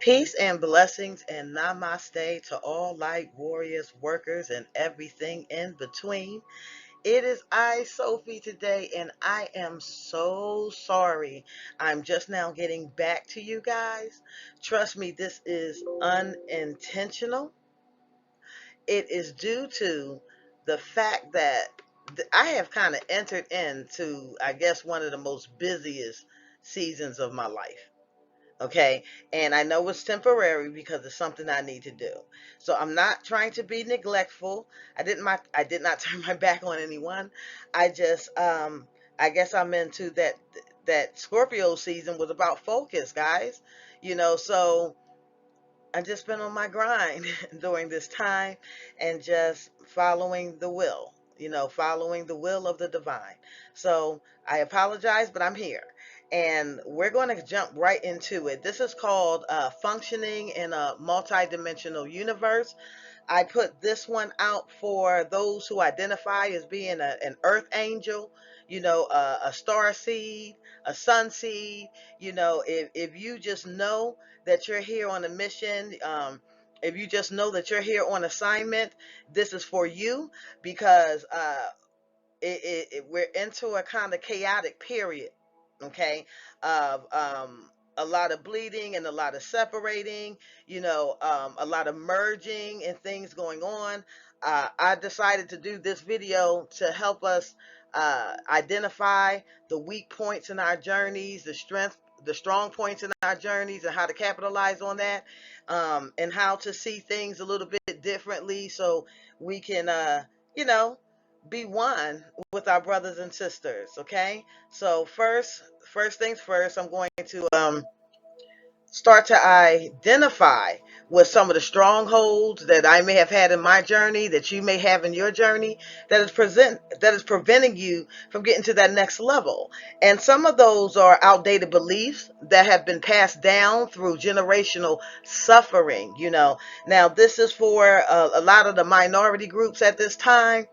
Peace and blessings and namaste to all light warriors, workers, and everything in between. It is I, Sophie, today, and I am so sorry. I'm just now getting back to you guys. Trust me, this is unintentional. It is due to the fact that I have kind of entered into, I guess, one of the most busiest seasons of my life. Okay, and I know it's temporary because it's something I need to do. So I'm not trying to be neglectful. I did not turn my back on anyone. I just I guess I'm into that Scorpio season was about focus, guys. So I've just been on my grind during this time and just following the will, following the will of the divine. So I apologize, but I'm here. And we're going to jump right into it. This is called Functioning in a Multidimensional Universe. I put this one out for those who identify as being an earth angel, a star seed, a sun seed. If you just know that you're here on a mission, if you just know that you're here on assignment, this is for you because we're into a kind of chaotic period, okay, of a lot of bleeding and a lot of separating, a lot of merging and things going on. I decided to do this video to help us identify the weak points in our journeys, the strong points in our journeys, and how to capitalize on that, and how to see things a little bit differently so we can, you know, be one with our brothers and sisters. Okay, so first things first, I'm going to start to identify with some of the strongholds that I may have had in my journey, that you may have in your journey, that is preventing you from getting to that next level. And some of those are outdated beliefs that have been passed down through generational suffering. Now this is for a lot of the minority groups at this time.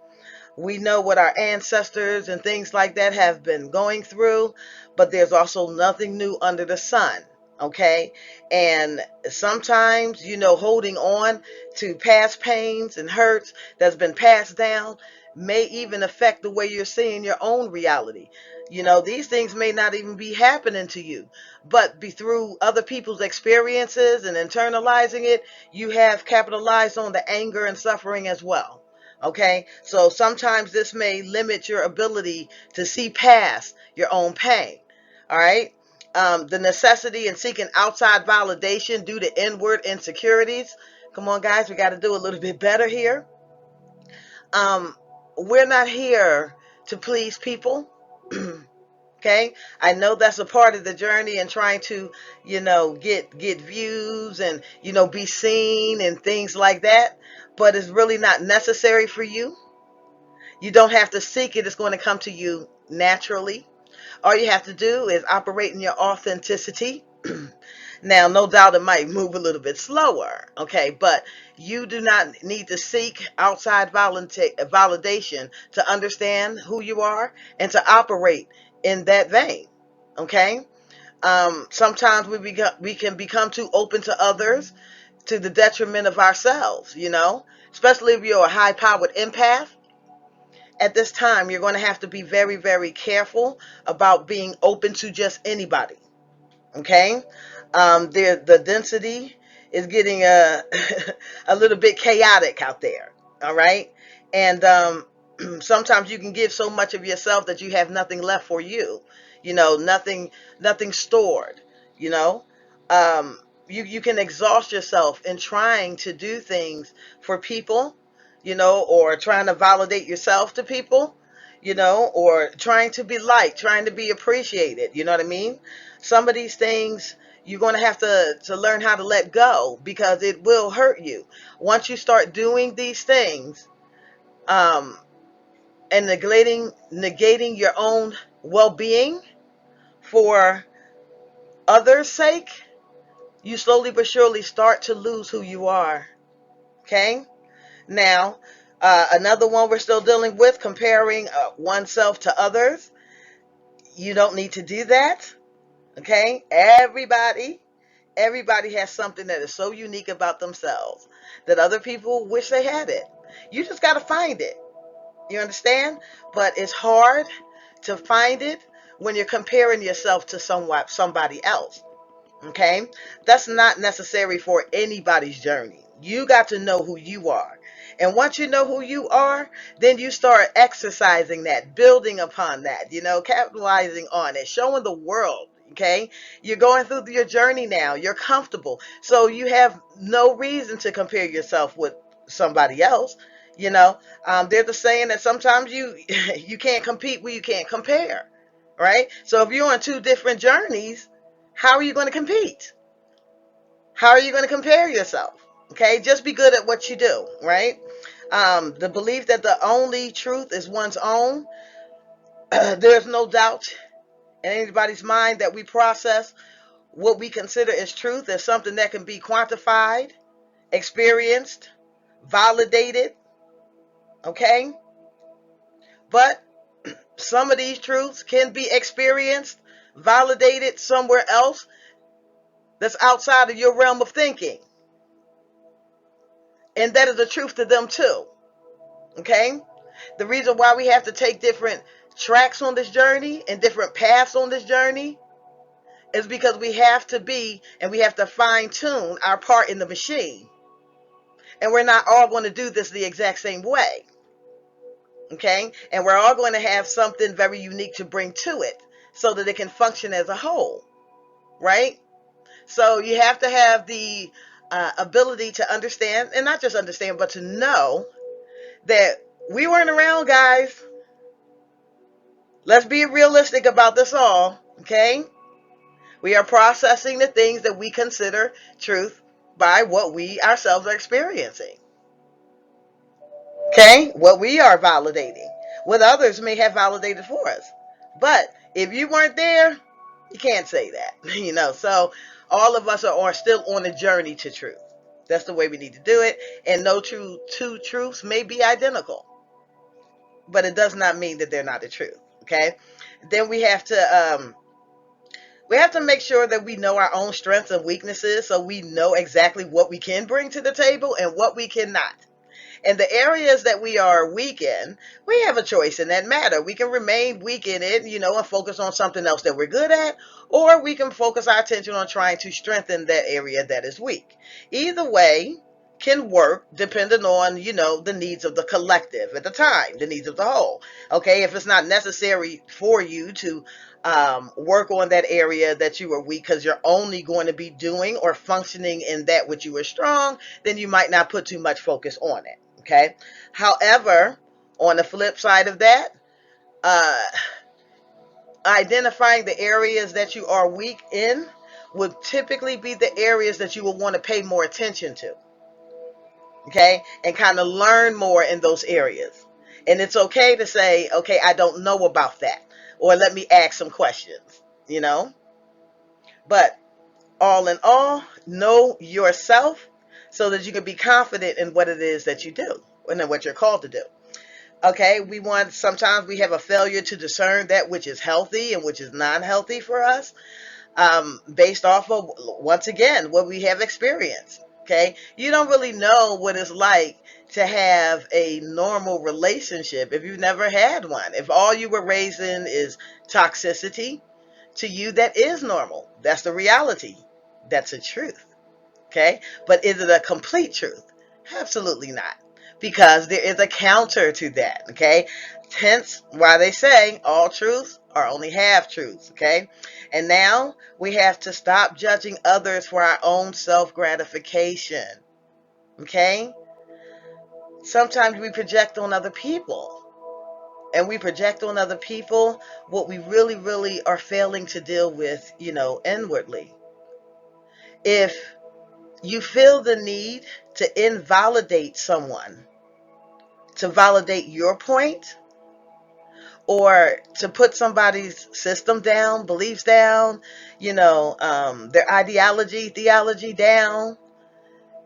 We know what our ancestors and things like that have been going through, but there's also nothing new under the sun. Okay. And sometimes, holding on to past pains and hurts that's been passed down may even affect the way you're seeing your own reality. These things may not even be happening to you, but be through other people's experiences and internalizing it, you have capitalized on the anger and suffering as well. Okay, so sometimes this may limit your ability to see past your own pain. All right, the necessity in seeking outside validation due to inward insecurities. Come on, guys, we got to do a little bit better here. Um, we're not here to please people. Okay, I know that's a part of the journey and trying to, get views and be seen and things like that, but it's really not necessary for you. You don't have to seek it. It's going to come to you naturally. All you have to do is operate in your authenticity. Now, no doubt it might move a little bit slower, okay, but you do not need to seek outside validation to understand who you are and to operate in that vein, okay? Sometimes we can become too open to others to the detriment of ourselves, especially if you're a high-powered empath. At this time, you're going to have to be very, very careful about being open to just anybody. Okay, the density is getting a little bit chaotic out there. All right, and sometimes you can give so much of yourself that you have nothing left for you. Nothing stored. You know, um, you can exhaust yourself in trying to do things for people, or trying to validate yourself to people, or trying to be liked, trying to be appreciated. You know what I mean? Some of these things you're going to have to learn how to let go because it will hurt you. Once you start doing these things, um, and negating your own well-being for others' sake, you slowly but surely start to lose who you are. Okay? Now, another one we're still dealing with, comparing oneself to others. You don't need to do that. Okay? Everybody Everybody has something that is so unique about themselves that other people wish they had it. You just got to find it. You understand? But it's hard to find it when you're comparing yourself to somebody else. Okay? That's not necessary for anybody's journey. You got to know who you are. And once you know who you are, then you start exercising that, building upon that, capitalizing on it, showing the world. Okay? You're going through your journey now. You're comfortable. So you have no reason to compare yourself with somebody else. There's the saying that sometimes you can't compete where you can't compare. Right? So if you're on two different journeys, how are you going to compete? How are you going to compare yourself? Okay, just be good at what you do, right? The belief that the only truth is one's own, there's no doubt in anybody's mind that we process what we consider as truth as something that can be quantified, experienced, validated, okay? But some of these truths can be experienced, validated somewhere else that's outside of your realm of thinking. And that is the truth to them too. Okay? The reason why we have to take different tracks on this journey and different paths on this journey is because we have to be and we have to fine tune our part in the machine. And we're not all going to do this the exact same way. Okay? And we're all going to have something very unique to bring to it so that it can function as a whole. Right? So you have to have the ability to understand, and not just understand, but to know that we weren't around, guys. Let's be realistic about this all, okay? We are processing the things that we consider truth by what we ourselves are experiencing. Okay? What we are validating. What others may have validated for us. But if you weren't there, you can't say that. So all of us are still on a journey to truth. That's the way we need to do it. And no two truths may be identical. But it does not mean that they're not the truth. Okay? Then we have to make sure that we know our own strengths and weaknesses so we know exactly what we can bring to the table and what we cannot. And the areas that we are weak in, we have a choice in that matter. We can remain weak in it, and focus on something else that we're good at, or we can focus our attention on trying to strengthen that area that is weak. Either way can work depending on, the needs of the collective at the time, the needs of the whole. Okay, if it's not necessary for you to work on that area that you are weak because you're only going to be doing or functioning in that which you are strong, then you might not put too much focus on it. Okay. However, on the flip side of that, uh, identifying the areas that you are weak in would typically be the areas that you will want to pay more attention to. Okay. And kind of learn more in those areas. And it's okay to say, okay, I don't know about that. Or let me ask some questions. But all in all, know yourself so that you can be confident in what it is that you do and what you're called to do. Okay, sometimes we have a failure to discern that which is healthy and which is non-healthy for us, based off of, once again, what we have experienced. Okay, you don't really know what it's like to have a normal relationship if you've never had one. If all you were raised in is toxicity, to you that is normal. That's the reality. That's the truth. Okay, but is it a complete truth? Absolutely not, because there is a counter to that. Okay, hence why they say all truths are only half truths. Okay, and now we have to stop judging others for our own self gratification. Okay, sometimes we project on other people, and we project on other people what we really, really are failing to deal with, inwardly. If you feel the need to invalidate someone, to validate your point, or to put somebody's system down, beliefs down, their ideology, theology down,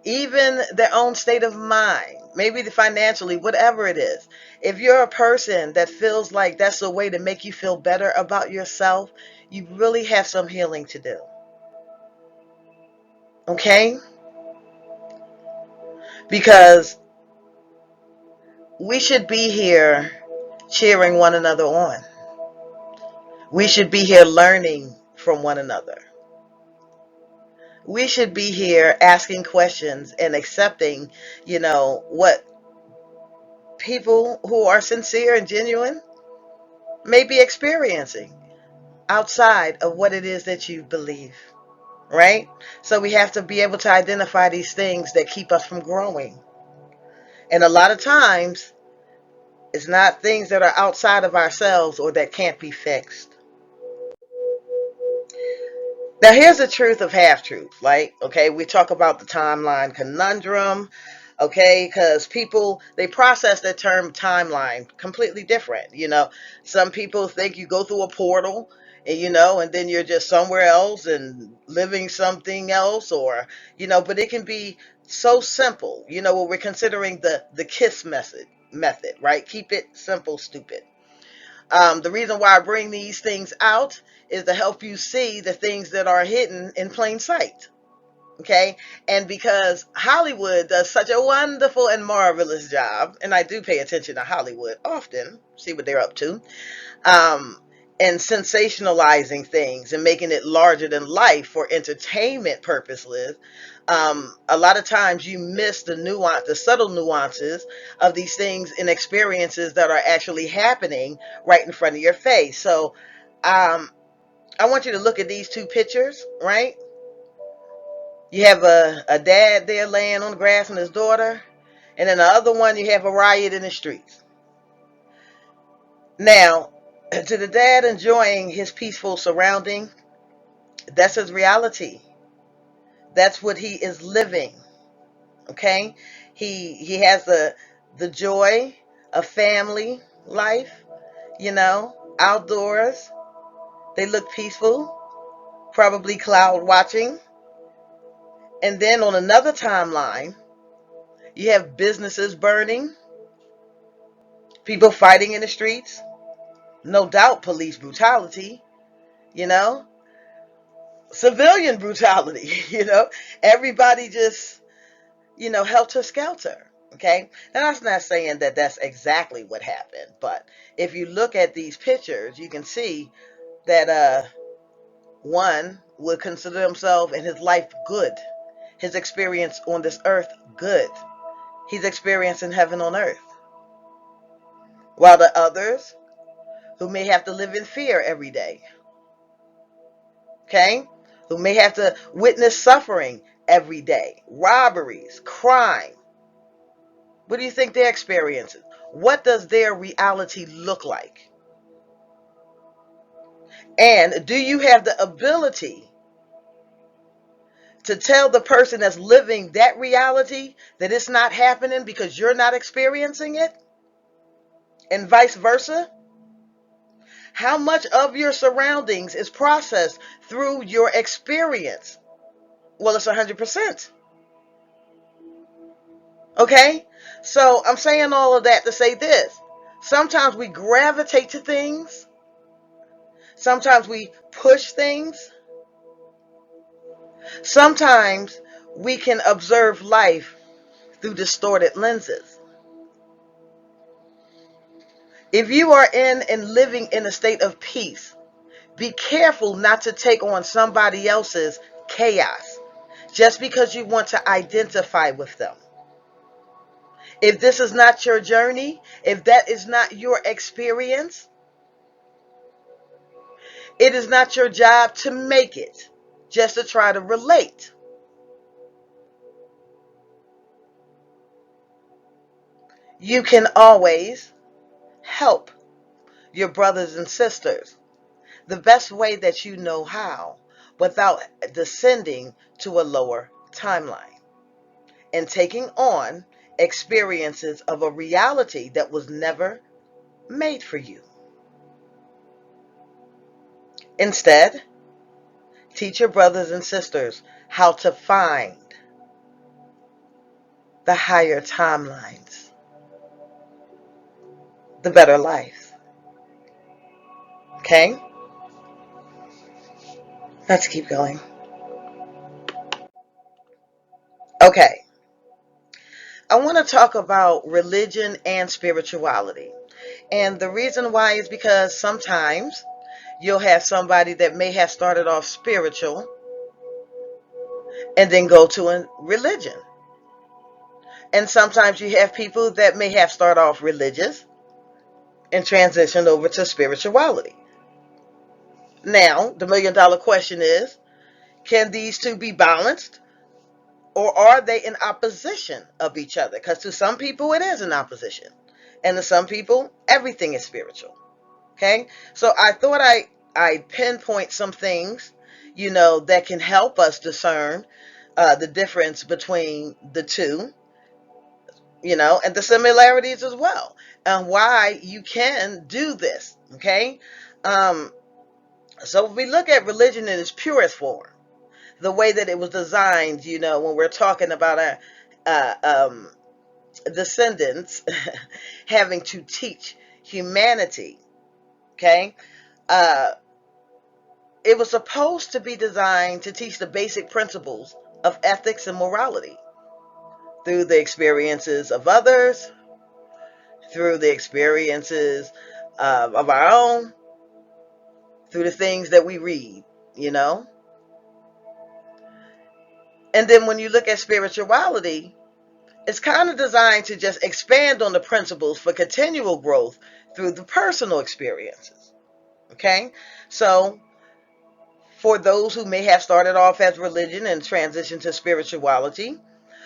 even their own state of mind, maybe financially, whatever it is. If you're a person that feels like that's a way to make you feel better about yourself, you really have some healing to do. Okay? Because we should be here cheering one another on. We should be here learning from one another. We should be here asking questions and accepting, what people who are sincere and genuine may be experiencing outside of what it is that you believe, right? So we have to be able to identify these things that keep us from growing. And a lot of times, it's not things that are outside of ourselves or that can't be fixed. Now, here's the truth of half truth. Like, okay, we talk about the timeline conundrum, okay, because people, they process that term timeline completely different. Some people think you go through a portal and, and then you're just somewhere else and living something else, or, but it can be so simple, what we're considering the KISS method, right? Keep it simple, stupid. The reason why I bring these things out is to help you see the things that are hidden in plain sight. Okay. And because Hollywood does such a wonderful and marvelous job, and I do pay attention to Hollywood often, see what they're up to, um, and sensationalizing things and making it larger than life for entertainment purposes, a lot of times you miss the subtle nuances of these things and experiences that are actually happening right in front of your face. So, I want you to look at these two pictures, right? You have a dad there laying on the grass with his daughter, and then the other one, you have a riot in the streets. Now, to the dad enjoying his peaceful surrounding, that's his reality. That's what he is living. Okay? He has the joy of family life, outdoors. They look peaceful, probably cloud watching. And then on another timeline, you have businesses burning, people fighting in the streets, no doubt police brutality, you know, civilian brutality, everybody just, helter skelter. Okay. And that's not saying that that's exactly what happened, but if you look at these pictures, you can see that one would consider himself and his life good, his experience on this earth good. He's experiencing heaven on earth. While the others who may have to live in fear every day, okay, who may have to witness suffering every day, robberies, crime. What do you think they're experiencing? What does their reality look like? And do you have the ability to tell the person that's living that reality that it's not happening because you're not experiencing it? And vice versa? How much of your surroundings is processed through your experience? Well, it's 100%. Okay? So I'm saying all of that to say this. Sometimes we gravitate to things. Sometimes we push things. Sometimes we can observe life through distorted lenses. If you are in and living in a state of peace, be careful not to take on somebody else's chaos just because you want to identify with them. If this is not your journey, if that is not your experience, it is not your job to make it, just to try to relate. You can always help your brothers and sisters the best way that you know how without descending to a lower timeline and taking on experiences of a reality that was never made for you. Instead, teach your brothers and sisters how to find the higher timelines, the better life. Okay? Let's keep going. Okay, I want to talk about religion and spirituality. And the reason why is because sometimes you'll have somebody that may have started off spiritual and then go to a religion. And sometimes you have people that may have started off religious and transitioned over to spirituality. Now, the $1,000,000 question is, can these two be balanced? Or are they in opposition of each other? Because to some people, it is in opposition. And to some people, everything is spiritual. Okay? So I thought I pinpoint some things, that can help us discern the difference between the two, and the similarities as well, and why you can do this. Okay? Um, so if we look at religion in its purest form, the way that it was designed, when we're talking about our descendants having to teach humanity, okay? Uh, it was supposed to be designed to teach the basic principles of ethics and morality through the experiences of others, through the experiences of our own, through the things that we read, you know? And then when you look at spirituality, it's kind of designed to just expand on the principles for continual growth through the personal experiences. Okay? So, for those who may have started off as religion and transitioned to spirituality,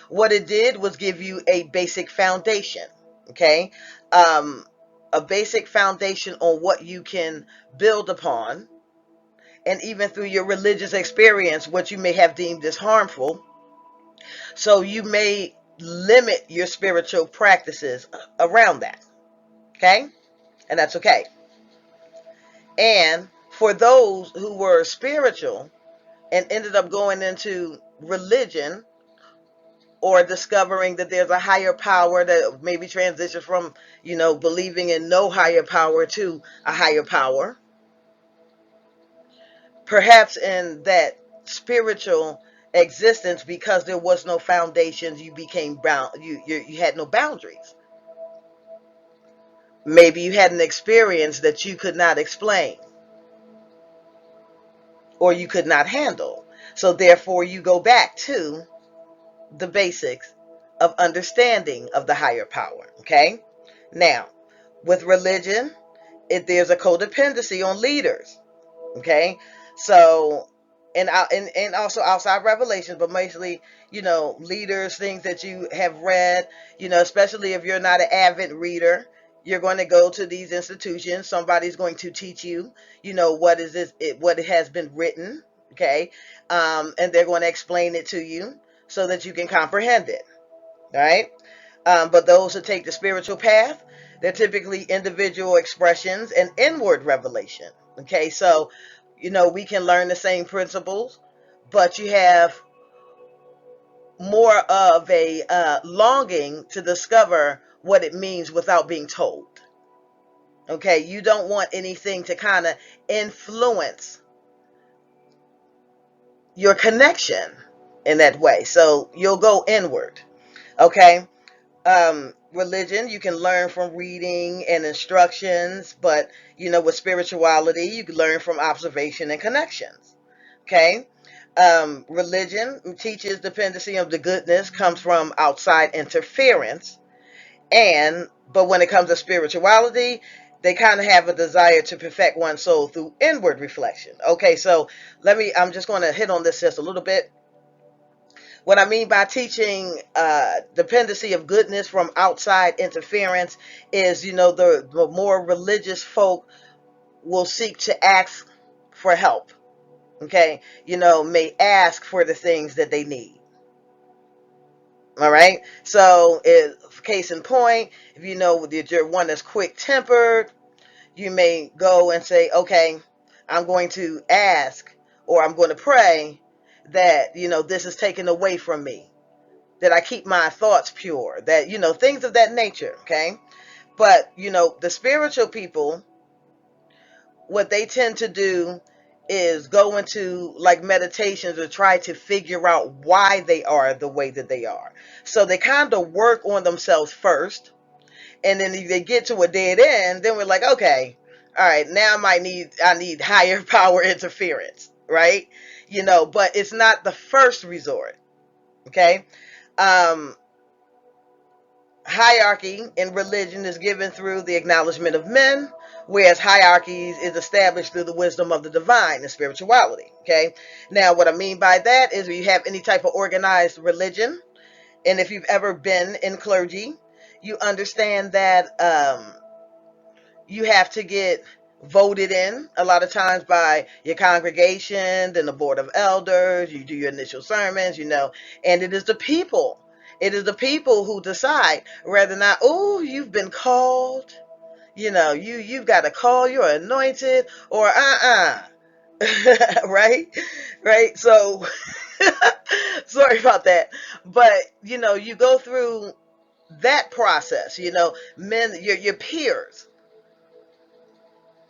what it did was give you a basic foundation. Okay? Um, a basic foundation on what you can build upon, and even through your religious experience, what you may have deemed as harmful. So, you may limit your spiritual practices around that. Okay? And that's okay. And for those who were spiritual and ended up going into religion, or discovering that there's a higher power, that maybe transition from, believing in no higher power to a higher power, perhaps in that spiritual existence, because there was no foundations, you became bound, you had no boundaries. Maybe you had an experience that you could not explain or you could not handle. So therefore you go back to the basics of understanding of the higher power. Okay? Now, with religion, there's a codependency on leaders. Okay? So, and also outside revelations, but mostly, leaders, things that you have read, especially if you're not an avid reader, you're going to go to these institutions. Somebody's going to teach you, what is this, what it has been written, okay? And they're going to explain it to you so that you can comprehend it, right? But those who take the spiritual path, they're typically individual expressions and inward revelation. Okay, so, we can learn the same principles, but you have more of a longing to discover what it means without being told. Okay, you don't want anything to kind of influence your connection in that way. So you'll go inward. Okay. Religion, you can learn from reading and instructions, but with spirituality, you can learn from observation and connections. Okay. Religion teaches dependency of the goodness comes from outside interference, but when it comes to spirituality, they kind of have a desire to perfect one's soul through inward reflection. Okay, so I'm just going to hit on this just a little bit. What I mean by teaching dependency of goodness from outside interference is, the more religious folk will seek to ask for help. Okay, may ask for the things that they need. All right. So, case in point, if you know that you're one that's quick tempered, you may go and say, okay, I'm going to ask, or I'm going to pray that, this is taken away from me, that I keep my thoughts pure, that, things of that nature. Okay. But, the spiritual people, what they tend to do go into like meditations or try to figure out why they are the way that they are. So they kind of work on themselves first, and then if they get to a dead end, then we're like, okay, all right, now I need higher power interference, right? But it's not the first resort. Okay. um Hierarchy in religion is given through the acknowledgement of men, whereas hierarchies is established through the wisdom of the divine and spirituality. Okay. Now, what I mean by that is, if you have any type of organized religion, and if you've ever been in clergy, you understand that you have to get voted in a lot of times by your congregation, then the board of elders. You do your initial sermons, and it is the people. It is the people who decide whether or not, oh, you've been called. You've got to call, you're anointed, or right, right. So sorry about that, but you go through that process. Men, your peers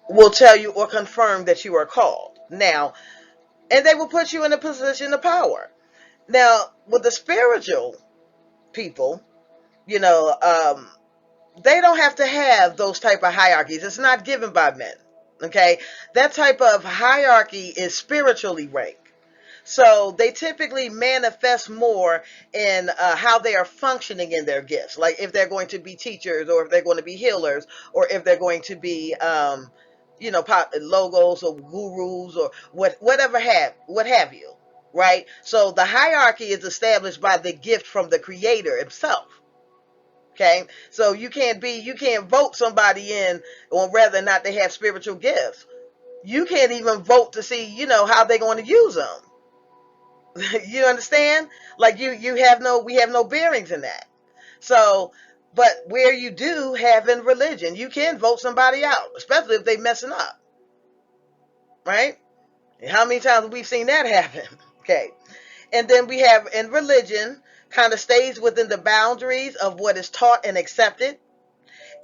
will tell you or confirm that you are called. Now, and they will put you in a position of power. Now, with the spiritual people, you know, um, they don't have to have those type of hierarchies. It's not given by men. Okay, that type of hierarchy is spiritually ranked. So they typically manifest more in how they are functioning in their gifts. Like if they're going to be teachers, or if they're going to be healers, or if they're going to be, logos or gurus, or what have you, right? So the hierarchy is established by the gift from the Creator himself. Okay, so you can't vote somebody in on whether or not they have spiritual gifts. You can't even vote to see, how they're going to use them. You understand? Like we have no bearings in that. So, but where you do have in religion, you can vote somebody out, especially if they messing up, right? And how many times have we seen that happen? Okay. And then we have in religion, kind of stays within the boundaries of what is taught and accepted.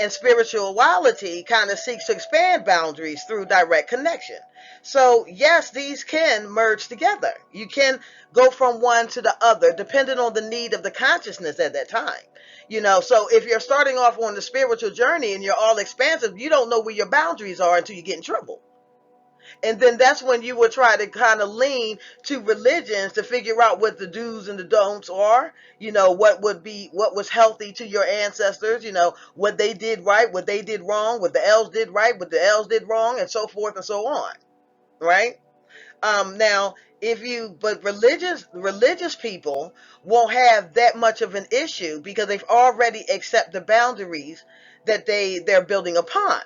And spirituality kind of seeks to expand boundaries through direct connection. So, yes, these can merge together. You can go from one to the other depending on the need of the consciousness at that time. So if you're starting off on the spiritual journey and you're all expansive, you don't know where your boundaries are until you get in trouble. And then that's when you would try to kind of lean to religions to figure out what the do's and the don'ts are, what was healthy to your ancestors, what they did right, what they did wrong, what the elves did right, what the elves did wrong, and so forth and so on. Right? Now, but religious people won't have that much of an issue because they've already accepted the boundaries that they're building upon.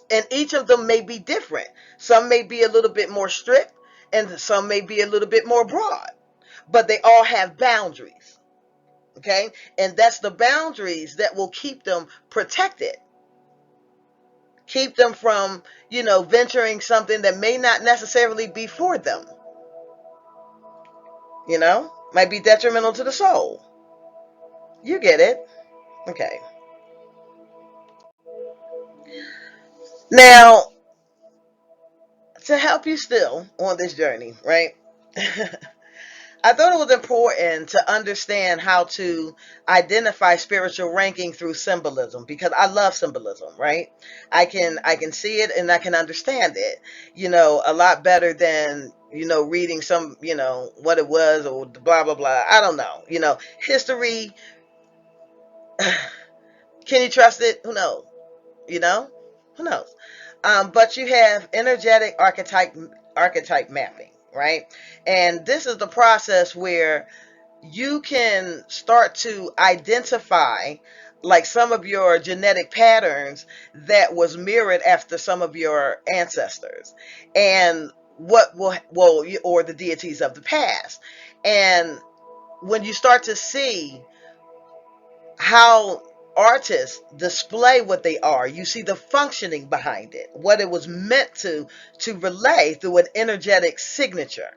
And each of them may be different. Some may be a little bit more strict, and some may be a little bit more broad, but they all have boundaries. Okay, and that's the boundaries that will keep them protected, keep them from venturing something that may not necessarily be for them, might be detrimental to the soul. You get it? Okay. Now, to help you still on this journey, right? I thought it was important to understand how to identify spiritual ranking through symbolism, because I love symbolism, right? I can see it and I can understand it, a lot better than, reading some, what it was or blah blah blah. I don't know. History, can you trust it? Who knows? You know? Who knows? But you have energetic archetype mapping, right? And this is the process where you can start to identify like some of your genetic patterns that was mirrored after some of your ancestors, and what will or the deities of the past. And when you start to see how artists display what they are, you see the functioning behind it, what it was meant to relay through an energetic signature.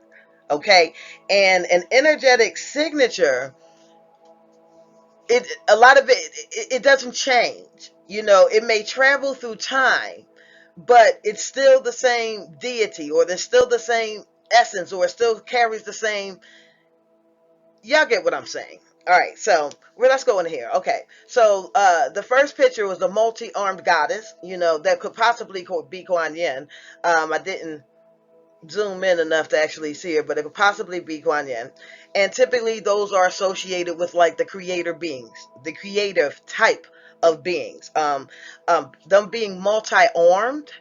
Okay. And an energetic signature, it a lot of it doesn't change. It may travel through time, but it's still the same deity, or there's still the same essence, or it still carries the same. Y'all get what I'm saying? All right, so let's go in here. Okay, so the first picture was the multi-armed goddess. That could possibly be Kuan Yin. I didn't zoom in enough to actually see her, but it could possibly be Kuan Yin. And typically, those are associated with like the creator beings, the creative type of beings. Them being multi-armed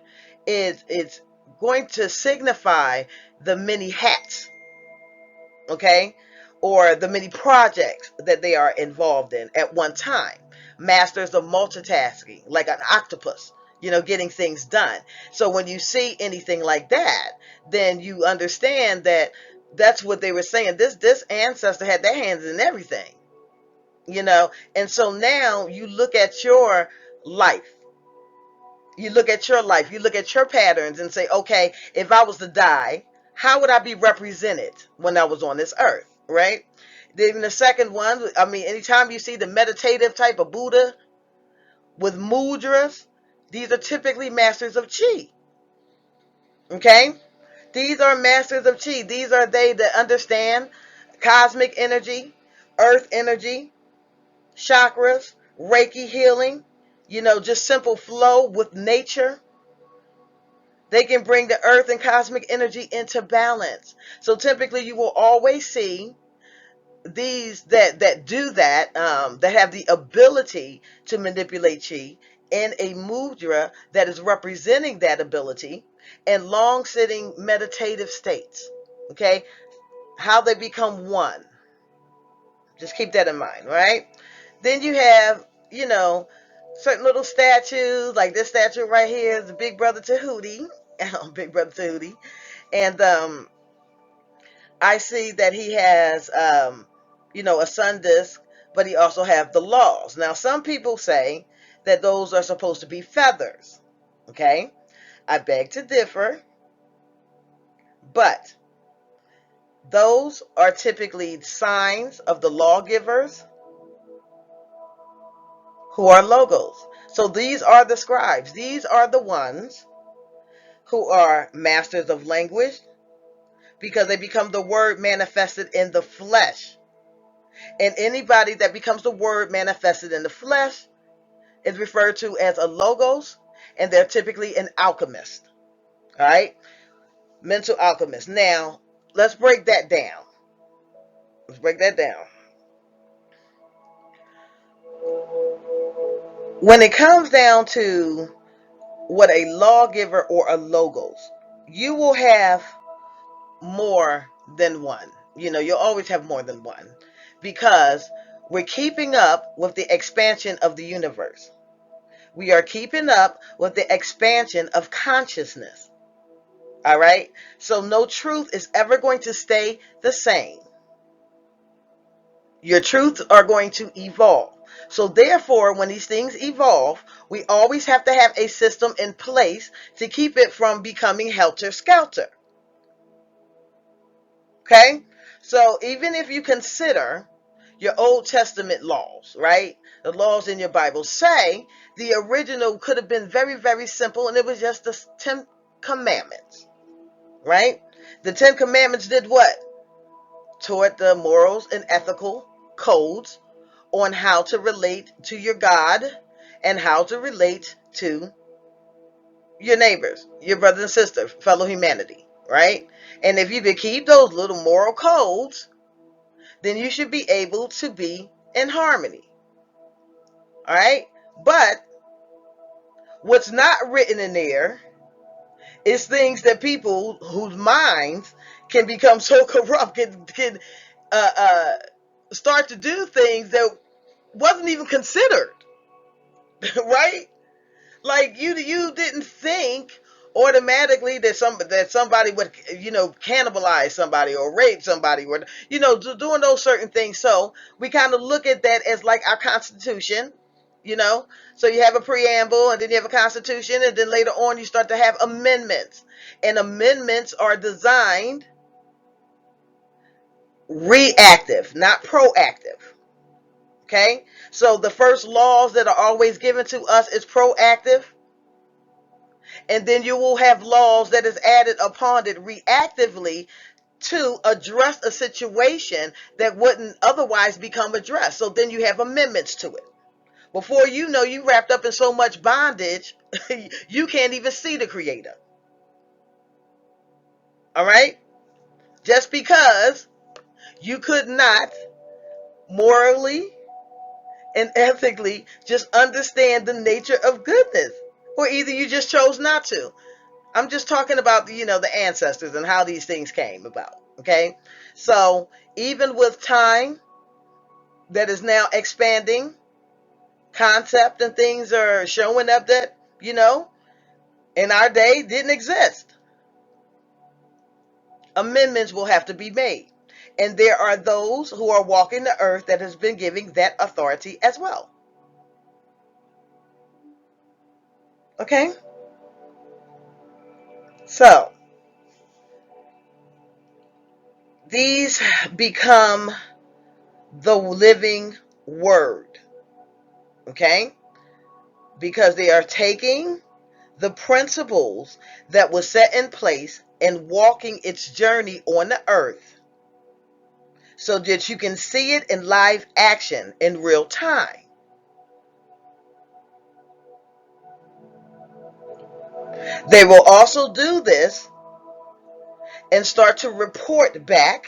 is going to signify the many hats, okay, or the many projects that they are involved in at one time. Masters of multitasking, like an octopus, getting things done. So when you see anything like that, then you understand that that's what they were saying. This ancestor had their hands in everything, and so now you look at your life. You look at your life, you look at your patterns and say, okay, if I was to die, how would I be represented when I was on this earth, right? Then the second one, I mean, anytime you see the meditative type of Buddha with mudras, these are typically masters of chi, okay? These are masters of chi. These are they that understand cosmic energy, earth energy, chakras, Reiki healing, just simple flow with nature. They can bring the earth and cosmic energy into balance. So typically you will always see these that do that, that have the ability to manipulate chi in a mudra that is representing that ability, and long sitting meditative states. Okay, how they become one. Just keep that in mind, right? Then you have, certain little statues, like this statue right here is the Big Brother Tahuti. Big Brother Tahuti. And I see that he has, a sun disk, but he also have the laws. Now, some people say that those are supposed to be feathers. Okay, I beg to differ, but those are typically signs of the lawgivers who are logos. So these are the scribes. These are the ones who are masters of language, because they become the word manifested in the flesh. And anybody that becomes the word manifested in the flesh is referred to as a logos, and they're typically an alchemist. All right? Mental alchemist. Now, let's break that down. Let's break that down. When it comes down to what a lawgiver or a logos, you will have more than one. You'll always have more than one, because we're keeping up with the expansion of the universe. We are keeping up with the expansion of consciousness. All right? So no truth is ever going to stay the same. Your truths are going to evolve. So therefore, when these things evolve, we always have to have a system in place to keep it from becoming helter-skelter. Okay? So even if you consider your Old Testament laws, right? The laws in your Bible say the original could have been very, very simple, and it was just the 10 commandments, right? The 10 commandments did what? Taught the morals and ethical codes on how to relate to your God and how to relate to your neighbors, your brothers and sisters, fellow humanity, right? And if you could keep those little moral codes, then you should be able to be in harmony. All right? But what's not written in there is things that people whose minds can become so corrupt, can uh, uh, start to do things that wasn't even considered, right? Like you didn't think automatically that somebody would cannibalize somebody or rape somebody, or doing those certain things. So we kind of look at that as like our constitution. So you have a preamble, and then you have a constitution, and then later on you start to have amendments, and amendments are designed reactive, not proactive. Okay, so the first laws that are always given to us is proactive, And then you will have laws that is added upon it reactively to address a situation that wouldn't otherwise become addressed. So then you have amendments to it. Before you know, you wrapped up in so much bondage, you can't even see the creator. All right? Just because you could not morally and ethically just understand the nature of goodness. Or either you just chose not to. I'm just talking about the ancestors and how these things came about. Okay? So even with time that is now expanding, concept and things are showing up that, in our day didn't exist. Amendments will have to be made. And there are those who are walking the earth that has been giving that authority as well. Okay? So, these become the living word. Okay? Because they are taking the principles that were set in place and walking its journey on the earth so that you can see it in live action in real time. They will also do this and start to report back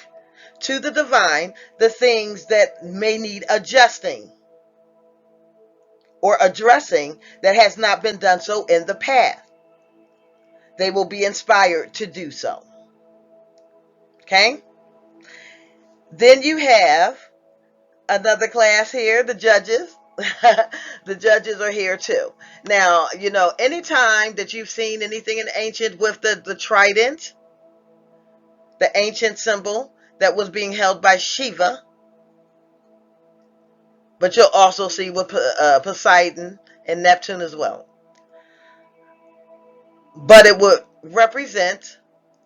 to the divine the things that may need adjusting or addressing that has not been done so in the past. They will be inspired to do so. Okay? Then you have another class here, the judges. The judges are here too. Now, anytime that you've seen anything in ancient with the trident, the ancient symbol that was being held by Shiva, but you'll also see with Poseidon and Neptune as well. But it would represent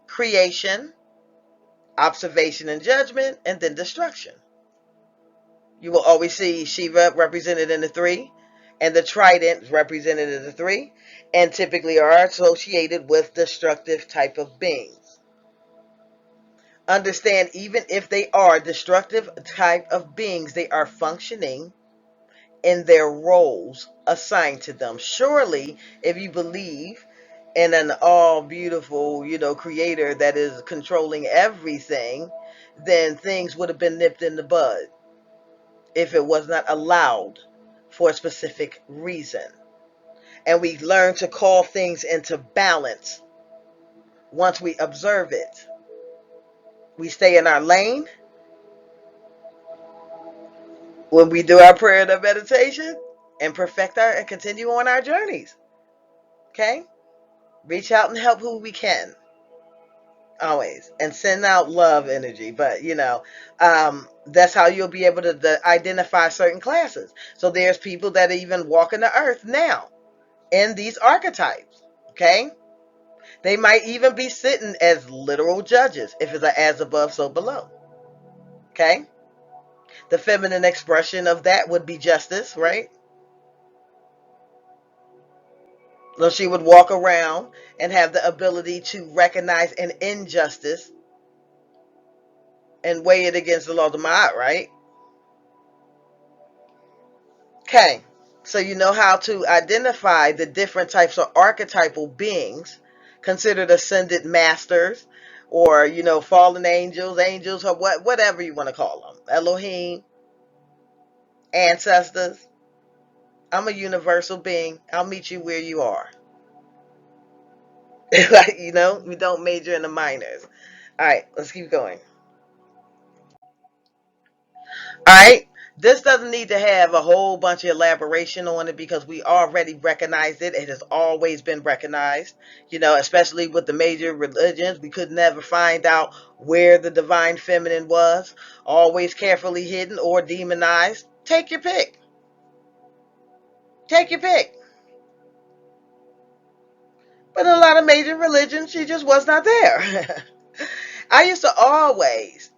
creation, observation and judgment, and then destruction. You will always see Shiva represented in the three, and the trident represented in the three, and typically are associated with destructive type of beings. Understand, even if they are destructive type of beings, they are functioning in their roles assigned to them. Surely, if you believe in an all beautiful, creator that is controlling everything, then things would have been nipped in the bud if it was not allowed for a specific reason. And we learn to call things into balance once we observe it. We stay in our lane when we do our prayer and our meditation and perfect and continue on our journeys. Okay? Reach out and help who we can. Always. And send out love energy. But, that's how you'll be able to identify certain classes. So there's people that even walk in the earth now in these archetypes. Okay? They might even be sitting as literal judges if it's a as above, so below. Okay? The feminine expression of that would be justice, right? So she would walk around and have the ability to recognize an injustice and weigh it against the law of Ma'at, right? Okay. So you know how to identify the different types of archetypal beings considered ascended masters or, fallen angels, or whatever you want to call them. Elohim, ancestors. I'm a universal being. I'll meet you where you are. We don't major in the minors. All right, let's keep going. All right. This doesn't need to have a whole bunch of elaboration on it because we already recognized it. It has always been recognized, especially with the major religions. We could never find out where the divine feminine was, always carefully hidden or demonized. Take your pick. Take your pick. But in a lot of major religions, she just was not there. I used to always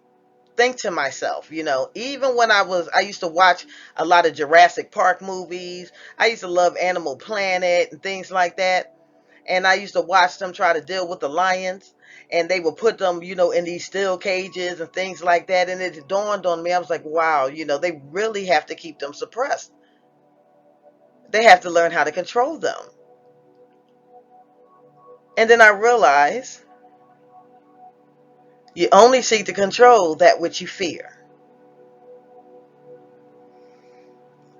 think to myself, even when I used to watch a lot of Jurassic Park movies. I used to love Animal Planet and things like that. And I used to watch them try to deal with the lions, and they would put them, in these steel cages and things like that. And it dawned on me, I was like, wow, they really have to keep them suppressed. They have to learn how to control them. And then I realized you only seek to control that which you fear.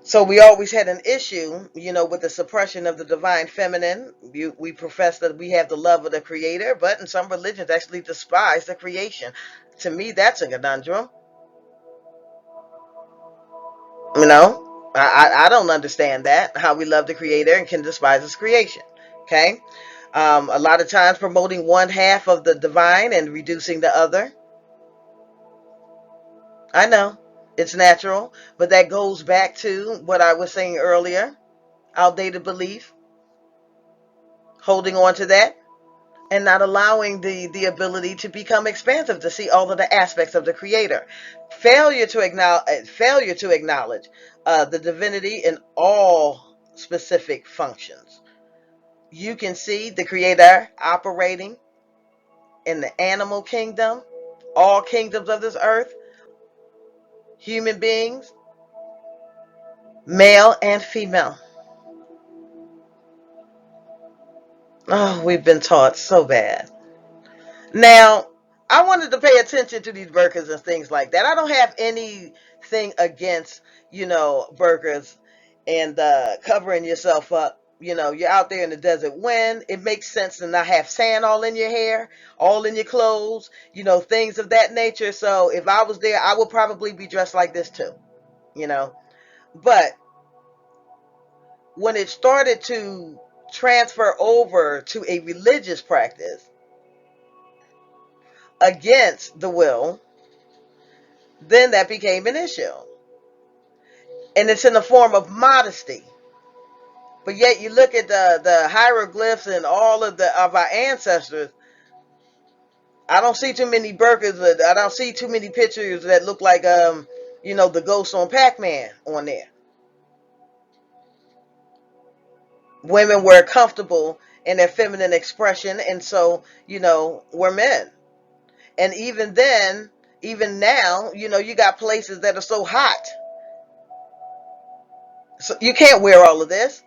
So we always had an issue, with the suppression of the divine feminine. We profess that we have the love of the creator, but in some religions actually despise the creation. To me, that's a conundrum. I don't understand that, how we love the creator and can despise his creation. Okay. A lot of times promoting one half of the divine and reducing the other. I know it's natural, but that goes back to what I was saying earlier, outdated belief, holding on to that, and not allowing the ability to become expansive, to see all of the aspects of the creator. Failure to acknowledge the divinity in all specific functions. You can see the creator operating in the animal kingdom, all kingdoms of this earth, human beings, male and female. Oh, we've been taught so bad. Now, I wanted to pay attention to these burkas and things like that. I don't have anything against, burkas and covering yourself up. You're out there in the desert. When it makes sense to not have sand all in your hair, all in your clothes, things of that nature. So if I was there, I would probably be dressed like this too, you know. But when it started to transfer over to a religious practice against the will, then that became an issue. And it's in the form of modesty. But yet you look at the hieroglyphs and all of our ancestors, I don't see too many burkas, I don't see too many pictures that look like the ghost on Pac-Man on there. Women were comfortable in their feminine expression, and so, were men. And even then, even now, you got places that are so hot. So you can't wear all of this.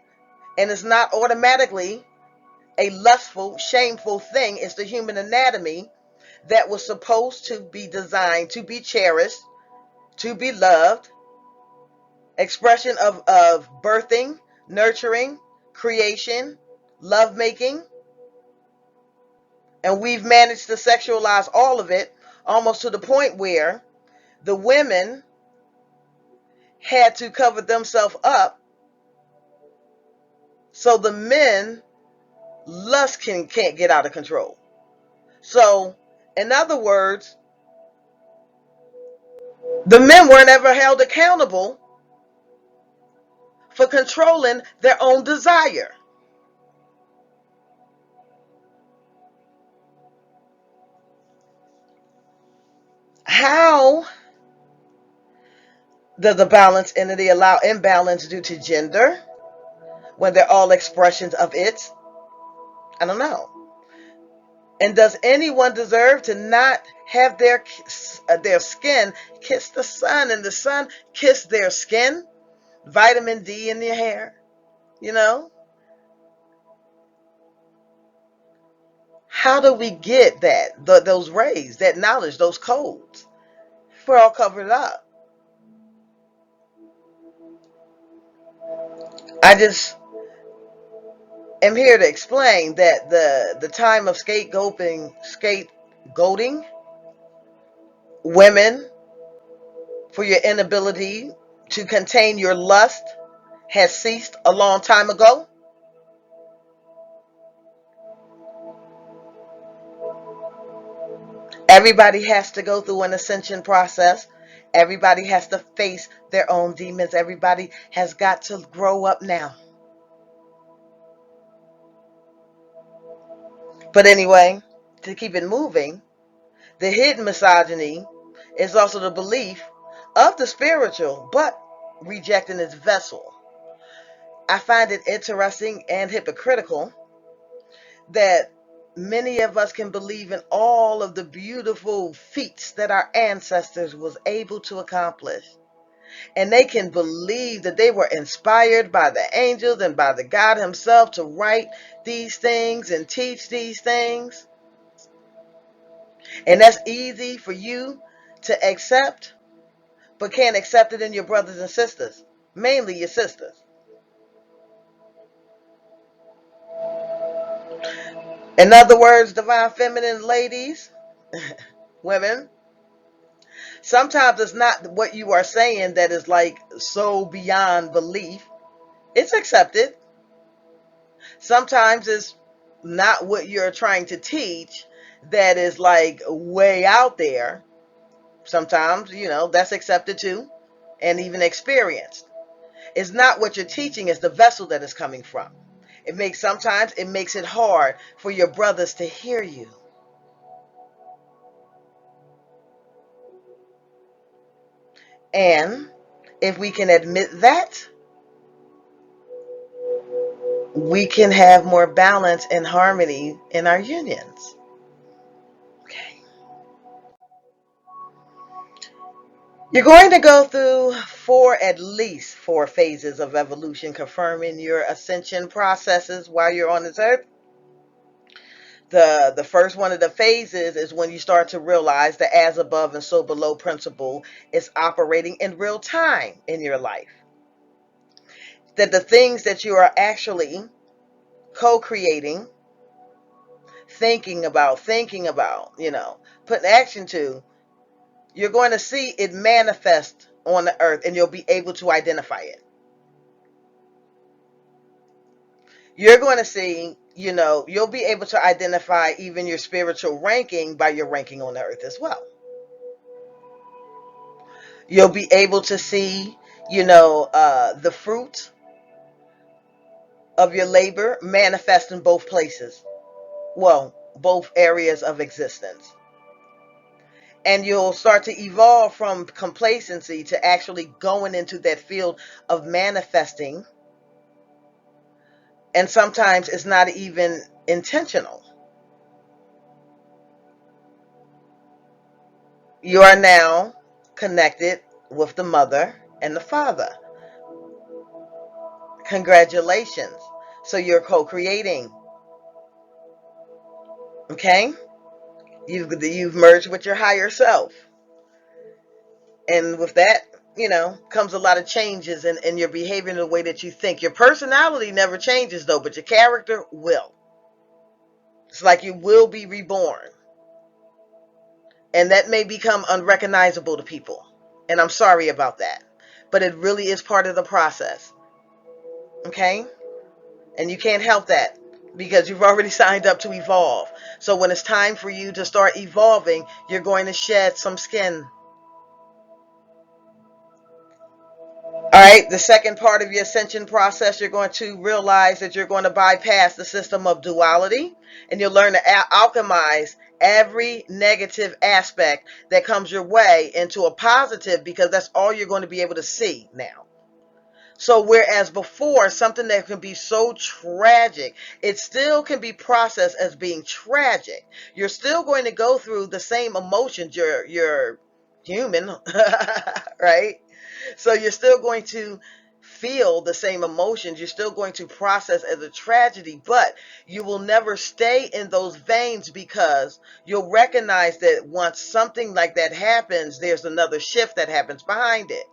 And it's not automatically a lustful, shameful thing. It's the human anatomy that was supposed to be designed to be cherished, to be loved, expression of birthing, nurturing, creation, lovemaking. And we've managed to sexualize all of it almost to the point where the women had to cover themselves up so the men lust can't get out of control. So, in other words, the men weren't ever held accountable for controlling their own desire. How does the balance entity allow imbalance due to gender when they're all expressions of it? I don't know. And does anyone deserve to not have their skin kiss the sun and the sun kiss their skin? Vitamin D in your hair, you know? How do we get those rays, that knowledge, those codes? We're all covered up. I just am here to explain that the time of scapegoating women for your inability to contain your lust has ceased a long time ago. Everybody has to go through an ascension process. Everybody has to face their own demons. Everybody has got to grow up now. But anyway, to keep it moving, the hidden misogyny is also the belief of the spiritual, but rejecting its vessel. I find it interesting and hypocritical that many of us can believe in all of the beautiful feats that our ancestors was able to accomplish. And they can believe that they were inspired by the angels and by the God himself to write these things and teach these things. And that's easy for you to accept, but can't accept it in your brothers and sisters, mainly your sisters. In other words, divine feminine ladies, women, sometimes it's not what you are saying that is like so beyond belief. It's accepted. Sometimes it's not what you're trying to teach that is like way out there. Sometimes, that's accepted too and even experienced. It's not what you're teaching, it's the vessel that is coming from. Sometimes it makes it hard for your brothers to hear you. And if we can admit that, we can have more balance and harmony in our unions. Okay. You're going to go through at least four phases of evolution, confirming your ascension processes while you're on this earth. The first one of the phases is when you start to realize the as above and so below principle is operating in real time in your life. That the things that you are actually co-creating, thinking about, putting action to, you're going to see it manifest on the earth and you'll be able to identify it. You're going to see, you'll be able to identify even your spiritual ranking by your ranking on the earth as well. You'll be able to see, the fruit of your labor manifest in both places. Well, both areas of existence. And you'll start to evolve from complacency to actually going into that field of manifesting. And sometimes it's not even intentional. You are now connected with the mother and the father. Congratulations. So you're co-creating. Okay? You've merged with your higher self. And with that, comes a lot of changes in your behavior and the way that you think. Your personality never changes though, but your character will. It's like you will be reborn. And that may become unrecognizable to people. And I'm sorry about that. But it really is part of the process. Okay? And you can't help that because you've already signed up to evolve. So when it's time for you to start evolving, you're going to shed some skin. All right, the second part of your ascension process, you're going to realize that you're going to bypass the system of duality and you'll learn to alchemize every negative aspect that comes your way into a positive because that's all you're going to be able to see now. So whereas before, something that can be so tragic, it still can be processed as being tragic. You're still going to go through the same emotions. You're human, right? So you're still going to feel the same emotions. You're still going to process as a tragedy, but you will never stay in those veins because you'll recognize that once something like that happens, there's another shift that happens behind it.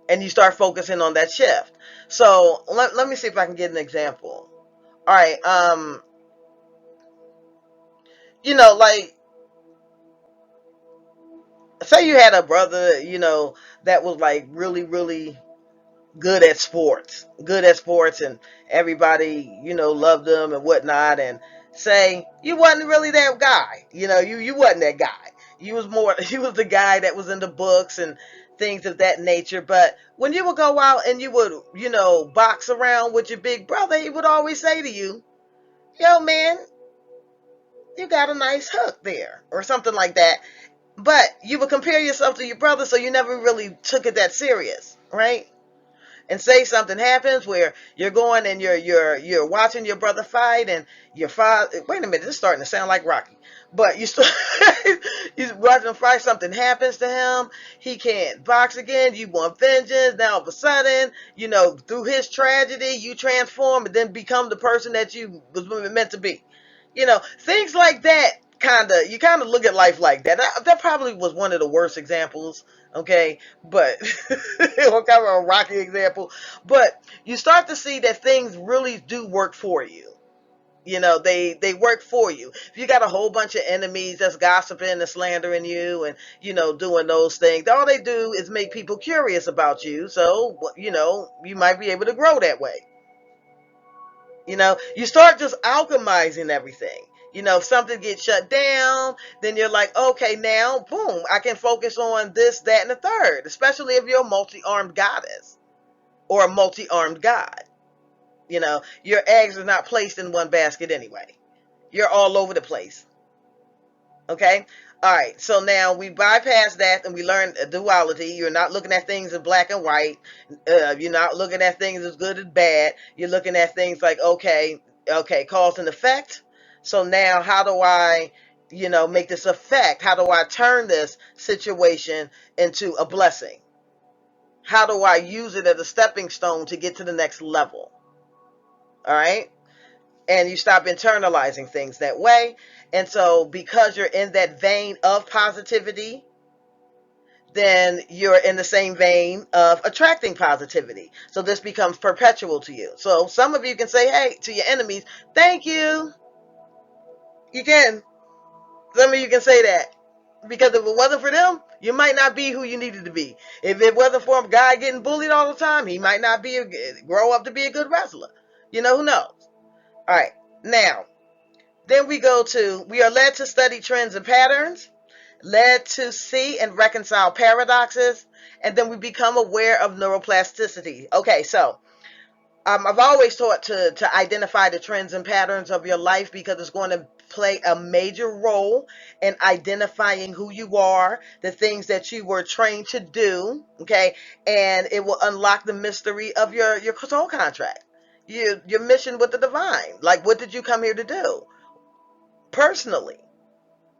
And you start focusing on that shift. So let me see if I can get an example. All right. Like say you had a brother, that was like really, really good at sports and everybody, loved him and whatnot. And say you wasn't really that guy, you wasn't that guy. You was more, you was the guy that was in the books and things of that nature. But when you would go out and you would, box around with your big brother, he would always say to you, yo man, you got a nice hook there or something like that. But you would compare yourself to your brother, so you never really took it that serious, right? And say something happens where you're going and you're watching your brother fight, and your father, wait a minute, this is starting to sound like Rocky. But you start he's watching him fight, something happens to him, he can't box again, you want vengeance. Now all of a sudden, through his tragedy, you transform and then become the person that you was meant to be. Things like that. You kind of look at life like that. That probably was one of the worst examples, okay? But or kind of a rocky example. But you start to see that things really do work for you. They work for you. If you got a whole bunch of enemies that's gossiping and slandering you and, doing those things, all they do is make people curious about you. So, you might be able to grow that way. You start just alchemizing everything. If something gets shut down, then you're like, okay, now, boom, I can focus on this, that, and the third, especially if you're a multi-armed goddess or a multi-armed god. Your eggs are not placed in one basket anyway. You're all over the place. Okay? All right. So now we bypass that and we learn a duality. You're not looking at things in black and white. You're not looking at things as good as bad. You're looking at things like, okay, cause and effect. So now how do I, make this effect? How do I turn this situation into a blessing? How do I use it as a stepping stone to get to the next level? All right? And you stop internalizing things that way. And so because you're in that vein of positivity, then you're in the same vein of attracting positivity. So this becomes perpetual to you. So some of you can say, hey, to your enemies, thank you. You can. Some of you can say that. Because if it wasn't for them, you might not be who you needed to be. If it wasn't for a guy getting bullied all the time, he might not grow up to be a good wrestler. Who knows? All right. Now, then we are led to study trends and patterns, led to see and reconcile paradoxes, and then we become aware of neuroplasticity. Okay, so I've always taught to identify the trends and patterns of your life because it's going to play a major role in identifying who you are, the things that you were trained to do, okay, and it will unlock the mystery of your soul contract, your mission with the divine. Like, what did you come here to do? Personally,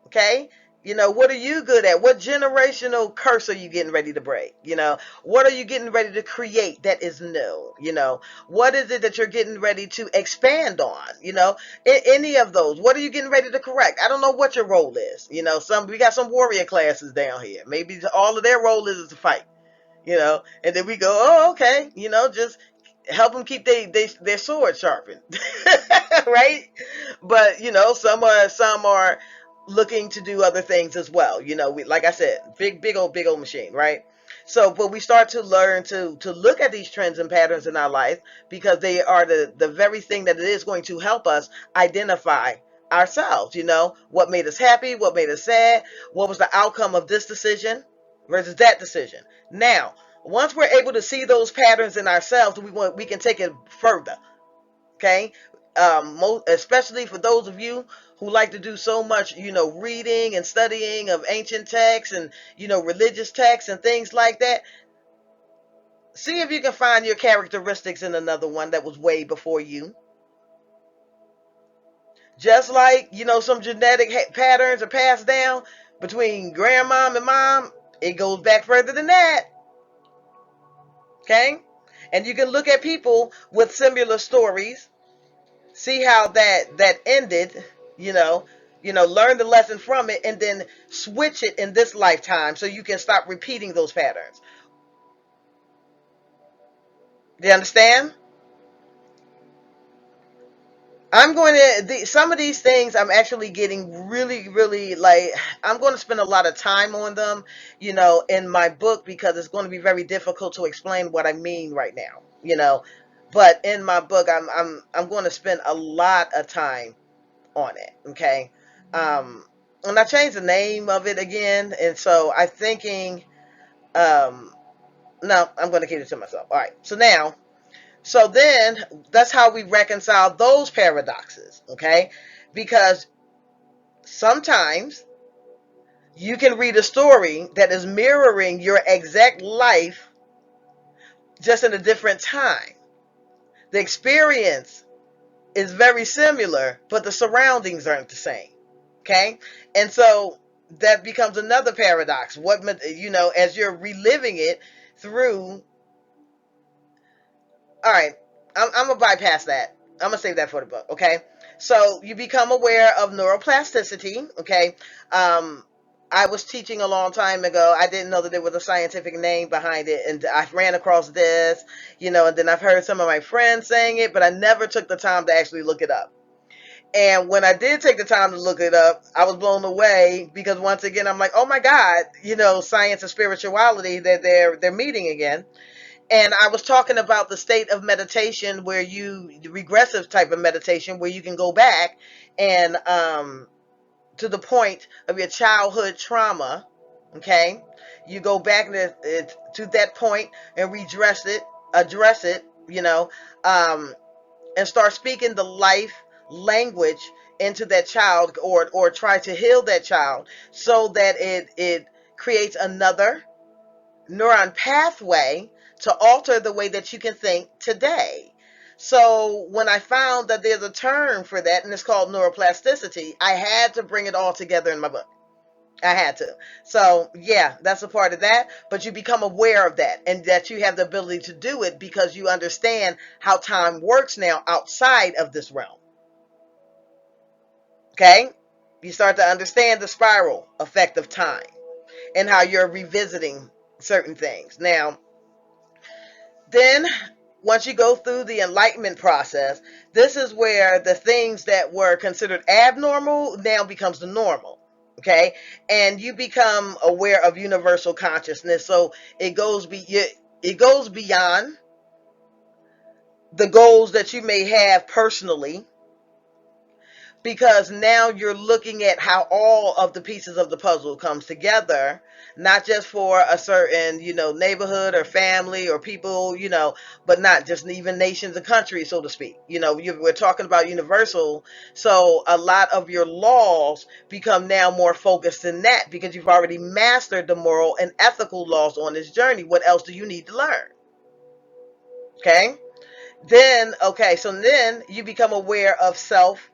okay? What are you good at? What generational curse are you getting ready to break? What are you getting ready to create that is new? What is it that you're getting ready to expand on? Any of those. What are you getting ready to correct? I don't know what your role is. We got some warrior classes down here. Maybe all of their role is to fight. And then we go, oh, okay, just help them keep their sword sharpened. Right? But some are looking to do other things as well. Like I said, big old machine, right? So, but we start to learn to look at these trends and patterns in our life because they are the very thing that it is going to help us identify ourselves. What made us happy, what made us sad, what was the outcome of this decision versus that decision. Now, once we're able to see those patterns in ourselves, we can take it further. Okay, especially for those of you who like to do so much, reading and studying of ancient texts and religious texts and things like that. See if you can find your characteristics in another one that was way before you. Just like some genetic patterns are passed down between grandmom and mom, it goes back further than that. Okay, and you can look at people with similar stories, see how that ended, learn the lesson from it, and then switch it in this lifetime so you can stop repeating those patterns. Do you understand? Some of these things I'm actually getting really, really, like, I'm going to spend a lot of time on them, in my book because it's going to be very difficult to explain what I mean right now. But in my book, I'm going to spend a lot of time on it. Okay. And I changed the name of it again. And so I'm thinking, um, no, I'm going to keep it to myself. All right. So then that's how we reconcile those paradoxes. Okay. Because sometimes you can read a story that is mirroring your exact life, just in a different time. The experience is very similar, but the surroundings aren't the same. Okay? And so that becomes another paradox. As you're reliving it through, all right, I'm going to bypass that. I'm going to save that for the book. Okay? So you become aware of neuroplasticity. Okay? I was teaching a long time ago. I didn't know that there was a scientific name behind it. And I ran across this, and then I've heard some of my friends saying it, but I never took the time to actually look it up. And when I did take the time to look it up, I was blown away because once again, I'm like, oh my God, science and spirituality, that they're meeting again. And I was talking about the state of meditation the regressive type of meditation where you can go back and to the point of your childhood trauma. Okay. You go back to that point and address it, and start speaking the life language into that child, or try to heal that child so that it creates another neuron pathway to alter the way that you can think today. So when I found that there's a term for that, and it's called neuroplasticity, I had to bring it all together in my book. I had to. So yeah, that's a part of that. But you become aware of that, and that you have the ability to do it because you understand how time works now outside of this realm. Okay? You start to understand the spiral effect of time and how you're revisiting certain things. Now, then once you go through the enlightenment process, this is where the things that were considered abnormal now becomes the normal. Okay? And you become aware of universal consciousness. So it goes beyond the goals that you may have personally, because now you're looking at how all of the pieces of the puzzle comes together, not just for a certain, neighborhood or family or people, but not just even nations and countries, so to speak. We're talking about universal. So a lot of your laws become now more focused in that because you've already mastered the moral and ethical laws on this journey. What else do you need to learn? Okay. So then you become aware of self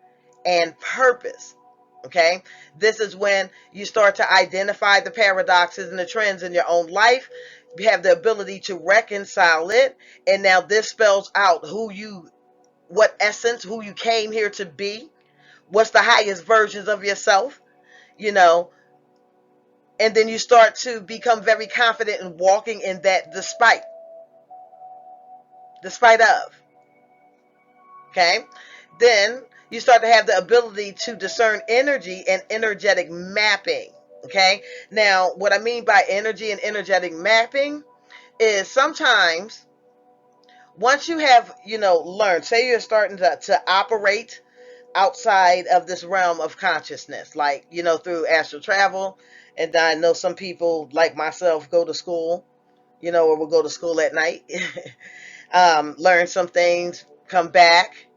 and purpose. Okay. This is when you start to identify the paradoxes and the trends in your own life. You have the ability to reconcile it. And now this spells out who you came here to be. What's the highest versions of yourself, you know, and then you start to become very confident in walking in that despite of. Okay. Then you start to have the ability to discern energy and energetic mapping. Okay. Now, what I mean by energy and energetic mapping is sometimes once you have, learned, say you're starting to operate outside of this realm of consciousness, like, through astral travel. And I know some people like myself go to school, or will go to school at night, learn some things, come back.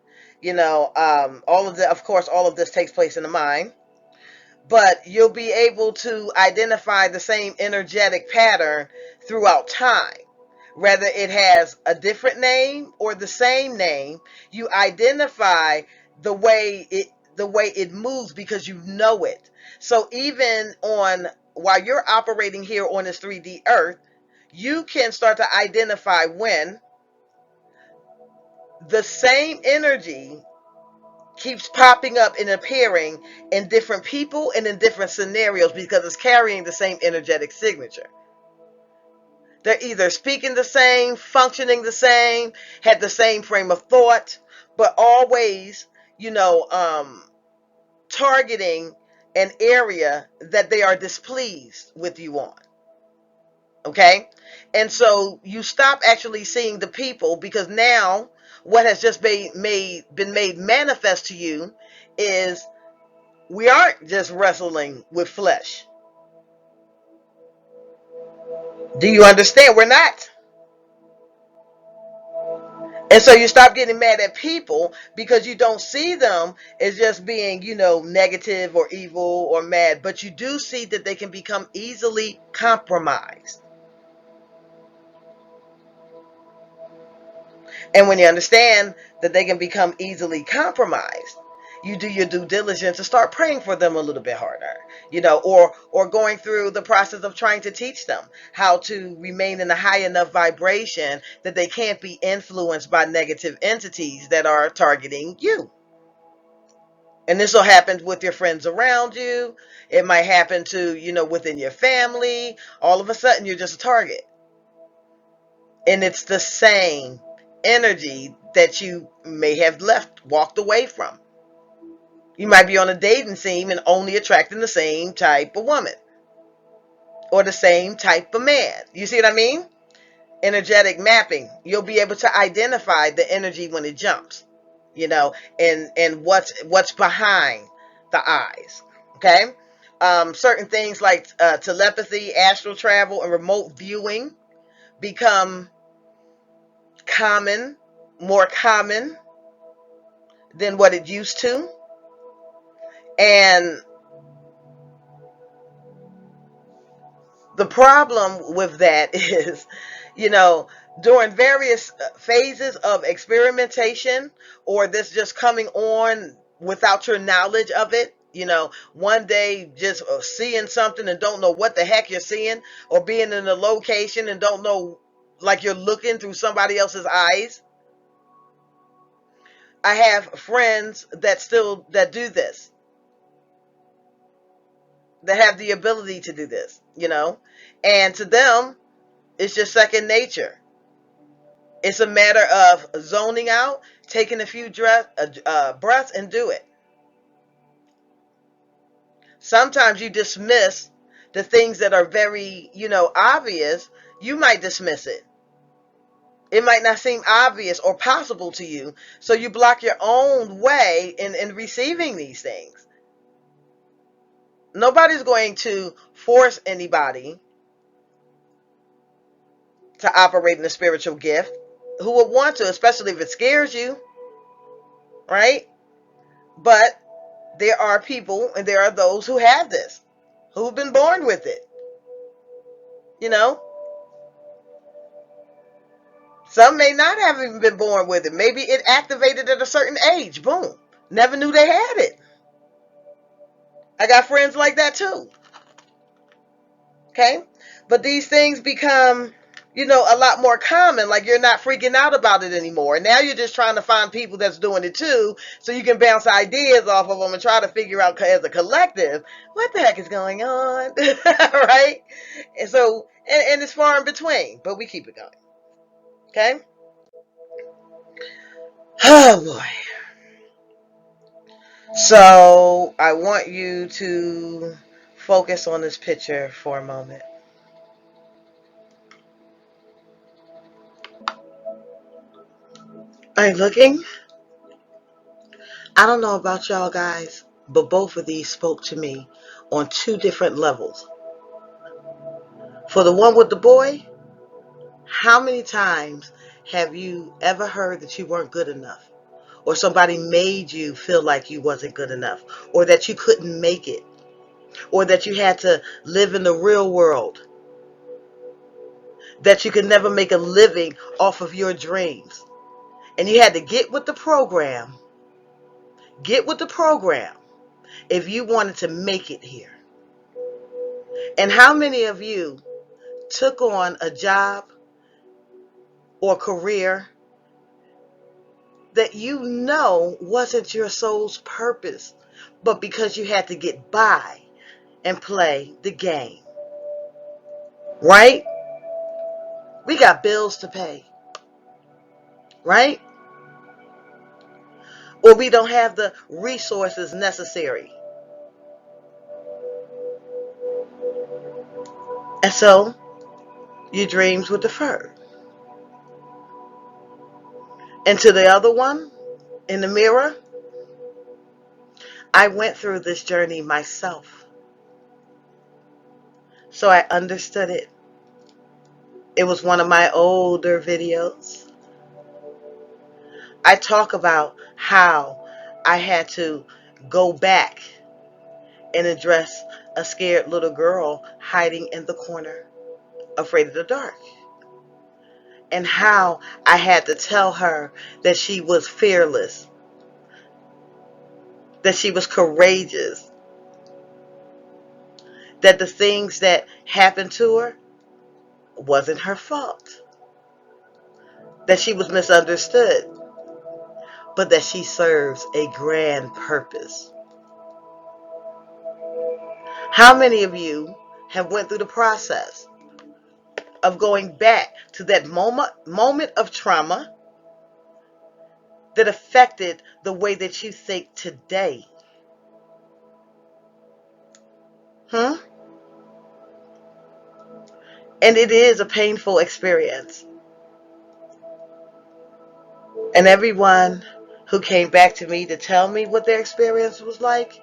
All of this takes place in the mind, but you'll be able to identify the same energetic pattern throughout time. Whether it has a different name or the same name, you identify the way it moves because you know it. So even while you're operating here on this 3D earth, you can start to identify when the same energy keeps popping up and appearing in different people and in different scenarios because it's carrying the same energetic signature. They're either speaking the same, functioning the same, had the same frame of thought, but always, targeting an area that they are displeased with you on. Okay? And so you stop actually seeing the people, because now what has just been made manifest to you is we aren't just wrestling with flesh. Do you understand? We're not. And so you stop getting mad at people because you don't see them as just being, negative or evil or mad, but you do see that they can become easily compromised. And when you understand that they can become easily compromised, you do your due diligence to start praying for them a little bit harder, or going through the process of trying to teach them how to remain in a high enough vibration that they can't be influenced by negative entities that are targeting you. And this will happen with your friends around you. It might happen to, within your family. All of a sudden, you're just a target. And it's the same energy that you may have walked away from. You might be on a dating scene and only attracting the same type of woman or the same type of man. You see what I mean? Energetic mapping. You'll be able to identify the energy when it jumps, and what's behind the eyes. Okay? Certain things like telepathy, astral travel, and remote viewing become more common than what it used to. And the problem with that is, during various phases of experimentation, or this just coming on without your knowledge of it, one day just seeing something and don't know what the heck you're seeing, or being in a location and don't know, like you're looking through somebody else's eyes. I have friends that do this, that have the ability to do this, and to them, it's just second nature. It's a matter of zoning out, taking a few breaths, and do it. Sometimes you dismiss the things that are very, obvious. You might dismiss it. It might not seem obvious or possible to you, so you block your own way in receiving these things. Nobody's going to force anybody to operate in a spiritual gift. Who would want to, especially if it scares you, right? But there are people, and there are those who have this, who've been born with it. You know, some may not have even been born with it. Maybe it activated at a certain age. Boom. Never knew they had it. I got friends like that too. Okay? But these things become, a lot more common. Like, you're not freaking out about it anymore. And now you're just trying to find people that's doing it too, so you can bounce ideas off of them and try to figure out as a collective what the heck is going on. Right? And so, and it's far in between, but we keep it going. Okay? Oh boy. So I want you to focus on this picture for a moment. Are you looking? I don't know about y'all guys, but both of these spoke to me on two different levels. For the one with the boy, how many times have you ever heard that you weren't good enough? Or somebody made you feel like you wasn't good enough? Or that you couldn't make it? Or that you had to live in the real world? That you could never make a living off of your dreams? And you had to get with the program. Get with the program if you wanted to make it here. And how many of you took on a job or career that wasn't your soul's purpose, but because you had to get by and play the game? Right? We got bills to pay. Right? Or we don't have the resources necessary. And so your dreams were deferred. And to the other one, in the mirror, I went through this journey myself. So I understood it. It was one of my older videos. I talk about how I had to go back and address a scared little girl hiding in the corner, afraid of the dark. and how I had to tell her that she was fearless, that she was courageous, that the things that happened to her wasn't her fault, that she was misunderstood, but that she serves a grand purpose. How many of you have went through the process of going back to that moment of trauma that affected the way that you think today? Hmm? And it is a painful experience. And everyone who came back to me to tell me what their experience was like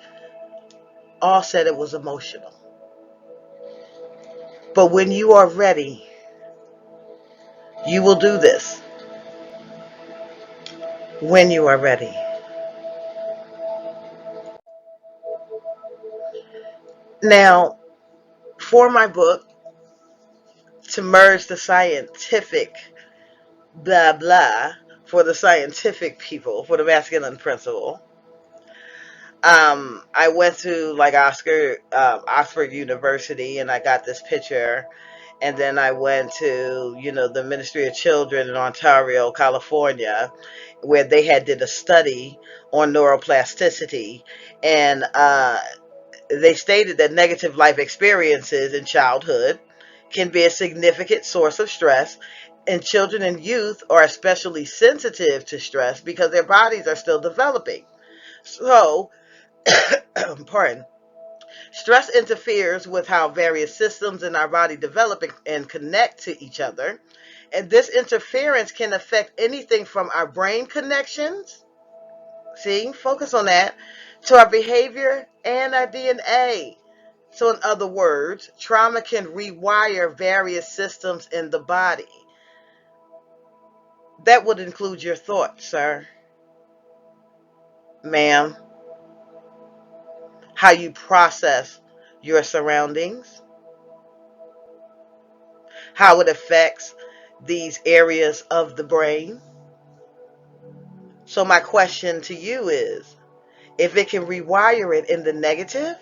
all said it was emotional. But when you are ready, you will do this. When you are ready. Now, for my book, to merge the scientific blah blah for the scientific people, for the masculine principle, I went to like Oxford University, and I got this picture. And then I went to, the Ministry of Children in Ontario, California, where they had did a study on neuroplasticity. And they stated that negative life experiences in childhood can be a significant source of stress, and children and youth are especially sensitive to stress because their bodies are still developing. So, pardon, stress interferes with how various systems in our body develop and connect to each other. And this interference can affect anything from our brain connections, see, focus on that, to our behavior and our DNA. So, in other words, trauma can rewire various systems in the body. That would include your thoughts, sir, ma'am, how you process your surroundings, how it affects these areas of the brain. So my question to you is, if it can rewire it in the negative,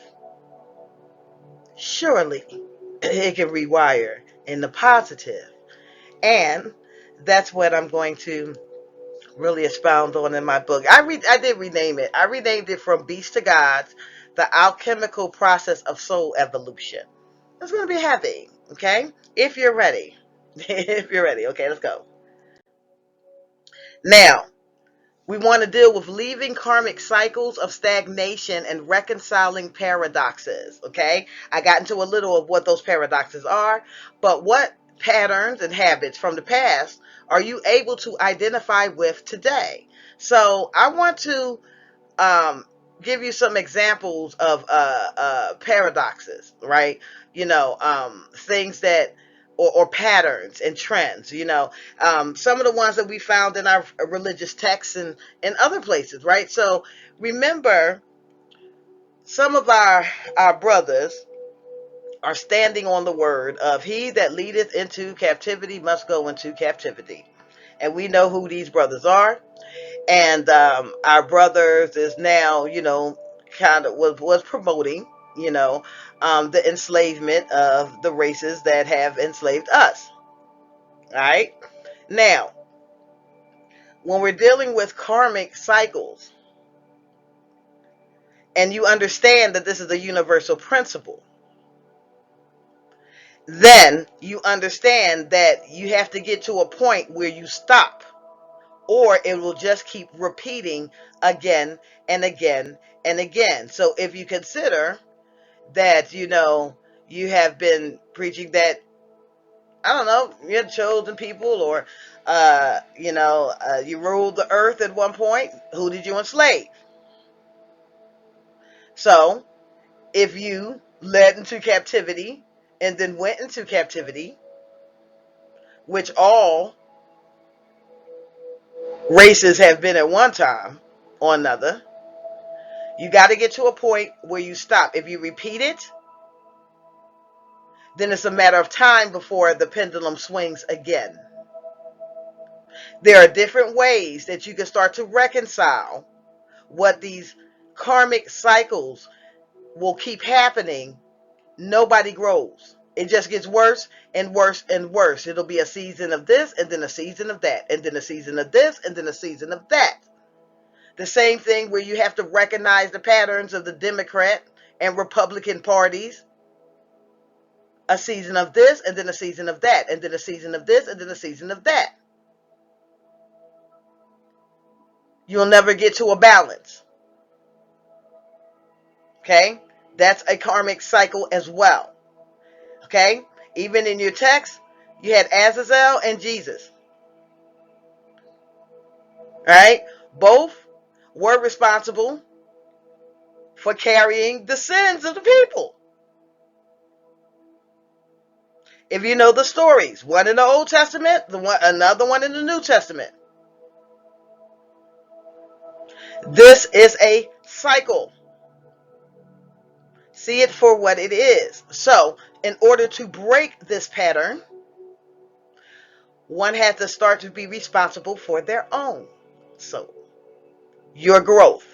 surely it can rewire in the positive. And that's what I'm going to really expound on in my book. I did rename it. I renamed it From Beasts to Gods, The Alchemical Process of Soul Evolution. It's going to be heavy, okay? If you're ready. If you're ready. Okay, let's go. Now, we want to deal with leaving karmic cycles of stagnation and reconciling paradoxes, okay? I got into a little of what those paradoxes are, but what patterns and habits from the past are you able to identify with today? So I want to um, give you some examples of paradoxes, right? Things that, or patterns and trends, some of the ones that we found in our religious texts and other places, right? So remember, some of our brothers are standing on the word of he that leadeth into captivity must go into captivity. And we know who these brothers are. And our brothers is now, kind of was promoting, the enslavement of the races that have enslaved us. All right. Now, when we're dealing with karmic cycles, and you understand that this is a universal principle, then you understand that you have to get to a point where you stop, or it will just keep repeating again and again and again. So if you consider that, you have been preaching that, I don't know, you're chosen people, or, you ruled the earth at one point, who did you enslave? So if you led into captivity and then went into captivity, which all races have been at one time or another, you got to get to a point where you stop. If you repeat it, then it's a matter of time before the pendulum swings again. There are different ways that you can start to reconcile what these karmic cycles will keep happening. Nobody grows. It just gets worse and worse and worse. It'll be a season of this and then a season of that and then a season of this and then a season of that. The same thing where you have to recognize the patterns of the Democrat and Republican parties. A season of this and then a season of that and then a season of this and then a season of that. You'll never get to a balance. Okay? That's a karmic cycle as well. Okay? Even in your text, you had Azazel and Jesus. Right? Both were responsible for carrying the sins of the people. If you know the stories, one in the Old Testament, another one in the New Testament. This is a cycle. See it for what it is. So, in order to break this pattern, one has to start to be responsible for their own soul. Your growth.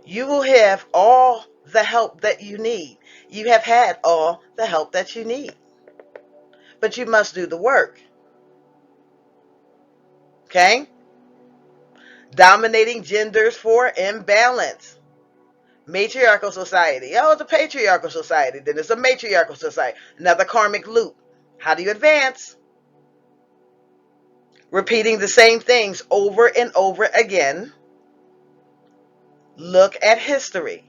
You will have all the help that you need. You have had all the help that you need. But you must do the work. Okay? Dominating genders for imbalance. Matriarchal society. Oh, it's a patriarchal society. Then it's a matriarchal society. Another karmic loop. How do you advance? Repeating the same things over and over again. Look at history.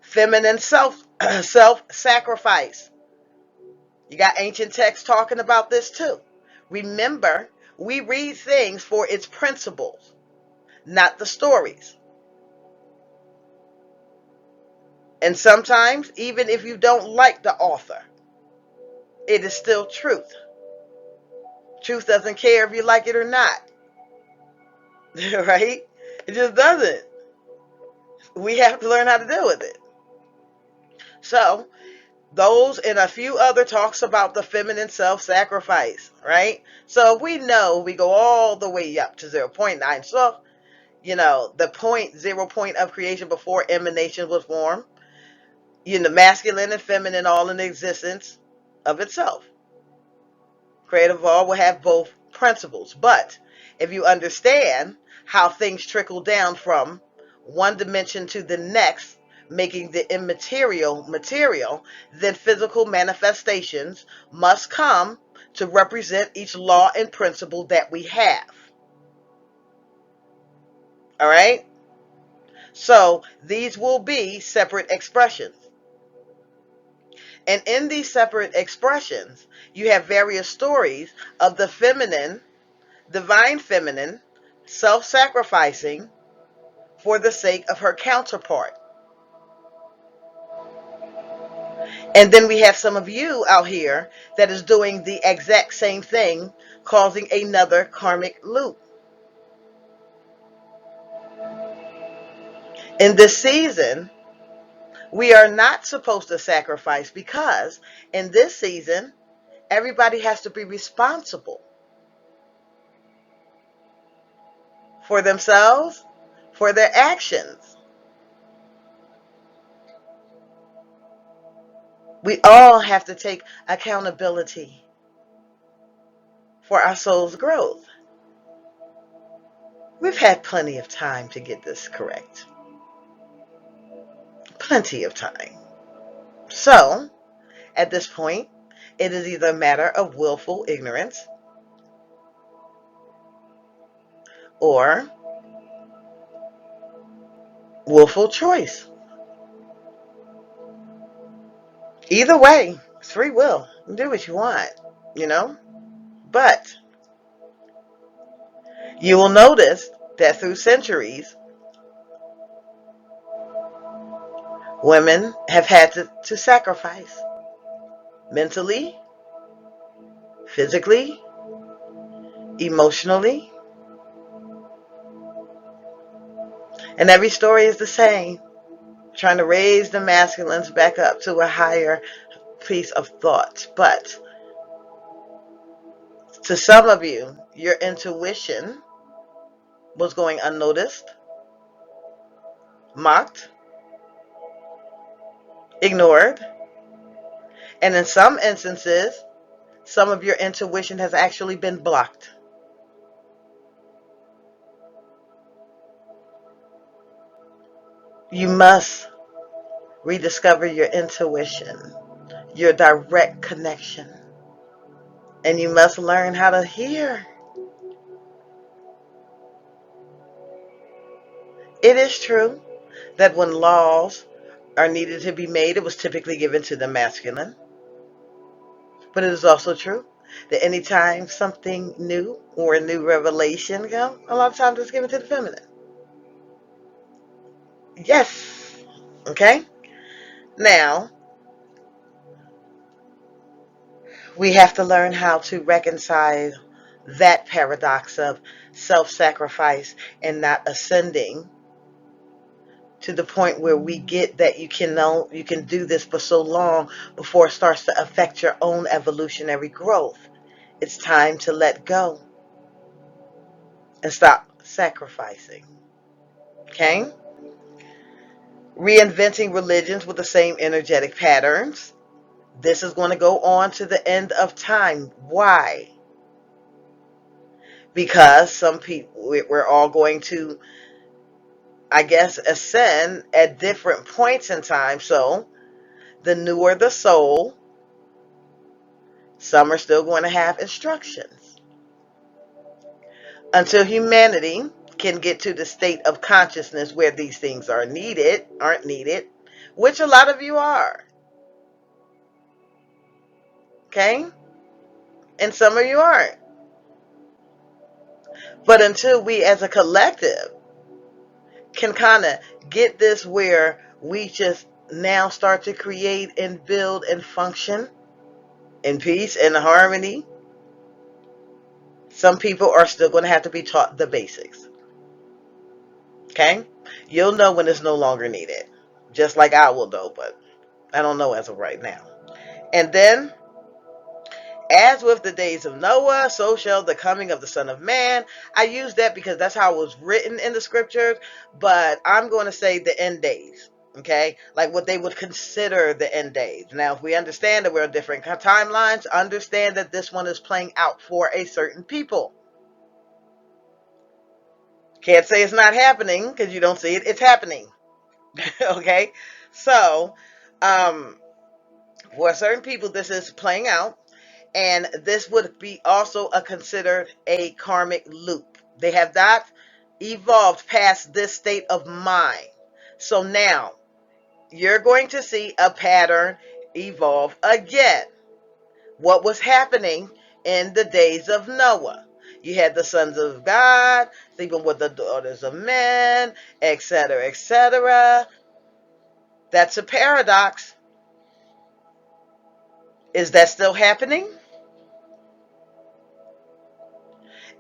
Feminine self-sacrifice. You got ancient texts talking about this too. Remember, we read things for its principles, not the stories. And sometimes, even if you don't like the author, it is still truth. Truth doesn't care if you like it or not. Right? It just doesn't. We have to learn how to deal with it. So, those and a few other talks about the feminine self-sacrifice, right? So we know we go all the way up to 0.9. So, the 0 point of creation before emanation was formed. Masculine and feminine all in existence of itself. Creative all will have both principles. But if you understand how things trickle down from one dimension to the next, making the immaterial material, then physical manifestations must come to represent each law and principle that we have. All right? So these will be separate expressions. And in these separate expressions, you have various stories of the feminine, divine feminine, self-sacrificing for the sake of her counterpart. And then we have some of you out here that is doing the exact same thing, causing another karmic loop. In this season, we are not supposed to sacrifice because in this season, everybody has to be responsible for themselves, for their actions. We all have to take accountability for our soul's growth. We've had plenty of time to get this correct. Plenty of time. So, at this point, it is either a matter of willful ignorance or willful choice. Either way, it's free will. Do what you want, But you will notice that through centuries, women have had to sacrifice mentally, physically, emotionally. And every story is the same, trying to raise the masculines back up to a higher piece of thought. But To some of you, your intuition was going unnoticed, mocked, ignored, and in some instances, some of your intuition has actually been blocked. You must rediscover your intuition, your direct connection, and you must learn how to hear. It is true that when laws are needed to be made, it was typically given to the masculine. But it is also true that anytime something new or a new revelation comes, a lot of times it's given to the feminine. Yes. Okay? Now, we have to learn how to reconcile that paradox of self-sacrifice and not ascending to the point where we get that you can do this for so long before it starts to affect your own evolutionary growth. It's time to let go and stop sacrificing. Okay? Reinventing religions with the same energetic patterns. This is going to go on to the end of time. Why? Because some people, we're all going to, I guess, ascend at different points in time. So the newer the soul, some are still going to have instructions. Until humanity can get to the state of consciousness where these things aren't needed, which a lot of you are. Okay? And some of you aren't. But until we as a collective can kind of get this where we just now start to create and build and function in peace and harmony, some people are still going to have to be taught the basics. Okay? You'll know when it's no longer needed. Just like I will know, but I don't know as of right now. And then, as with the days of Noah, so shall the coming of the Son of Man. I use that because that's how it was written in the scriptures, but I'm going to say the end days. Okay? Like what they would consider the end days. Now, if we understand that we're on different timelines, understand that this one is playing out for a certain people. Can't say it's not happening because you don't see it. It's happening. Okay? So, for certain people, this is playing out. And this would be also considered a karmic loop. They have not evolved past this state of mind. So now you're going to see a pattern evolve again. What was happening in the days of Noah? You had the sons of God sleeping with the daughters of men, etc., etc. That's a paradox. Is that still happening?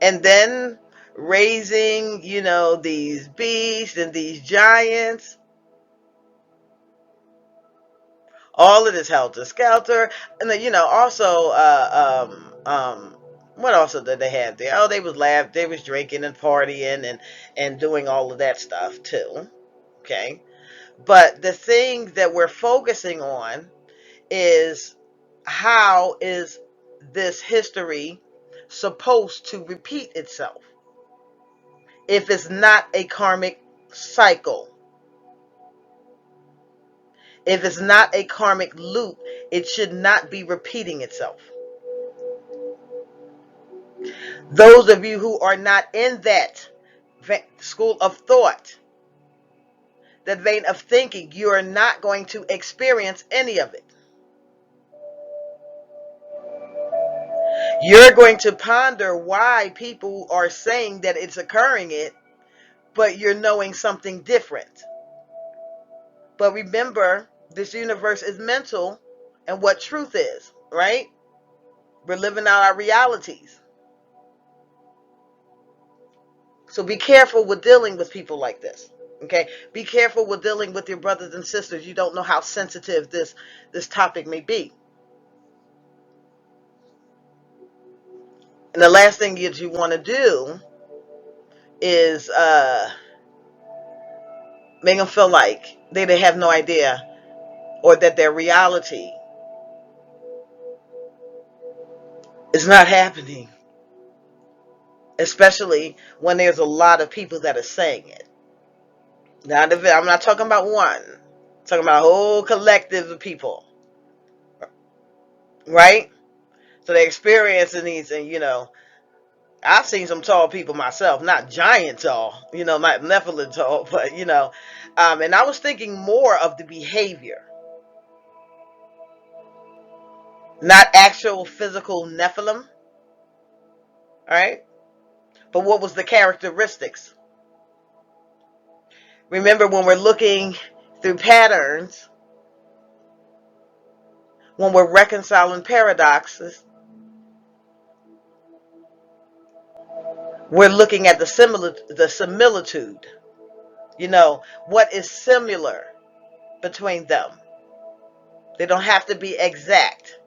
And then raising, these beasts and these giants. All of this helter skelter. And then, also, what also did they have there? Oh, they was drinking and partying and doing all of that stuff too. Okay. But the thing that we're focusing on is, how is this history supposed to repeat itself if it's not a karmic cycle? If it's not a karmic loop, it should not be repeating itself. Those of you who are not in that school of thought, that vein of thinking, you are not going to experience any of it. You're going to ponder why people are saying that it's occurring but you're knowing something different. But remember, this universe is mental, and what truth is, right? We're living out our realities. So be careful with dealing with people like this. Okay? Be careful with dealing with your brothers and sisters. You don't know how sensitive this topic may be. And the last thing that you want to do is make them feel like they have no idea, or that their reality is not happening, especially when there's a lot of people that are saying it. Now, I'm not talking about one. I'm talking about a whole collective of people, right? So they're experiencing these, and I've seen some tall people myself, not giant tall, not Nephilim tall, but and I was thinking more of the behavior, not actual physical Nephilim, right? But what was the characteristics? Remember, when we're looking through patterns, when we're reconciling paradoxes, we're looking at the similitude. What is similar between them? They don't have to be exact.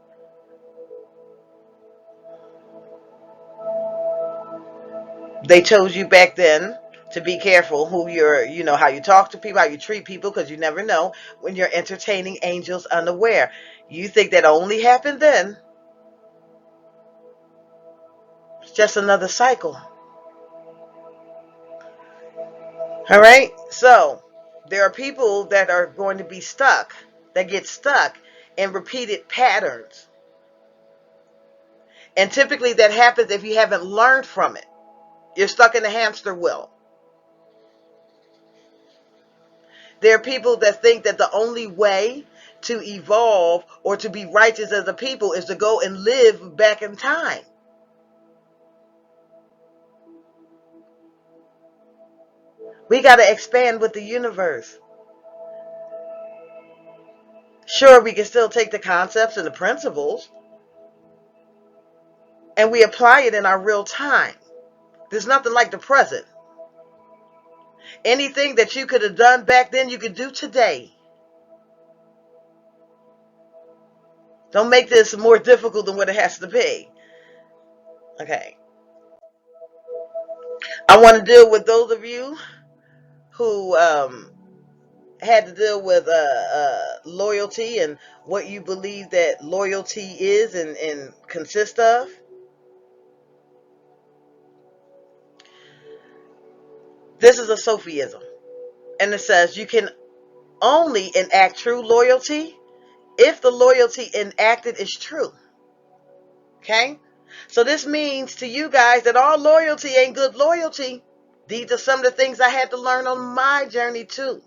They told you back then to be careful who you're, how you talk to people, how you treat people, because you never know when you're entertaining angels unaware. You think that only happened then. It's just another cycle. All right? So, there are people that are going to be stuck, that get stuck in repeated patterns. And typically that happens if you haven't learned from it. You're stuck in a hamster wheel. There are people that think that the only way to evolve or to be righteous as a people is to go and live back in time. We got to expand with the universe. Sure, we can still take the concepts and the principles and we apply it in our real time. There's nothing like the present. Anything that you could have done back then, you could do today. Don't make this more difficult than what it has to be. Okay. I want to deal with those of you who had to deal with loyalty and what you believe that loyalty is and consists of. This is a Sophism. And it says you can only enact true loyalty if the loyalty enacted is true. Okay? So this means to you guys that all loyalty ain't good loyalty. These are some of the things I had to learn on my journey too.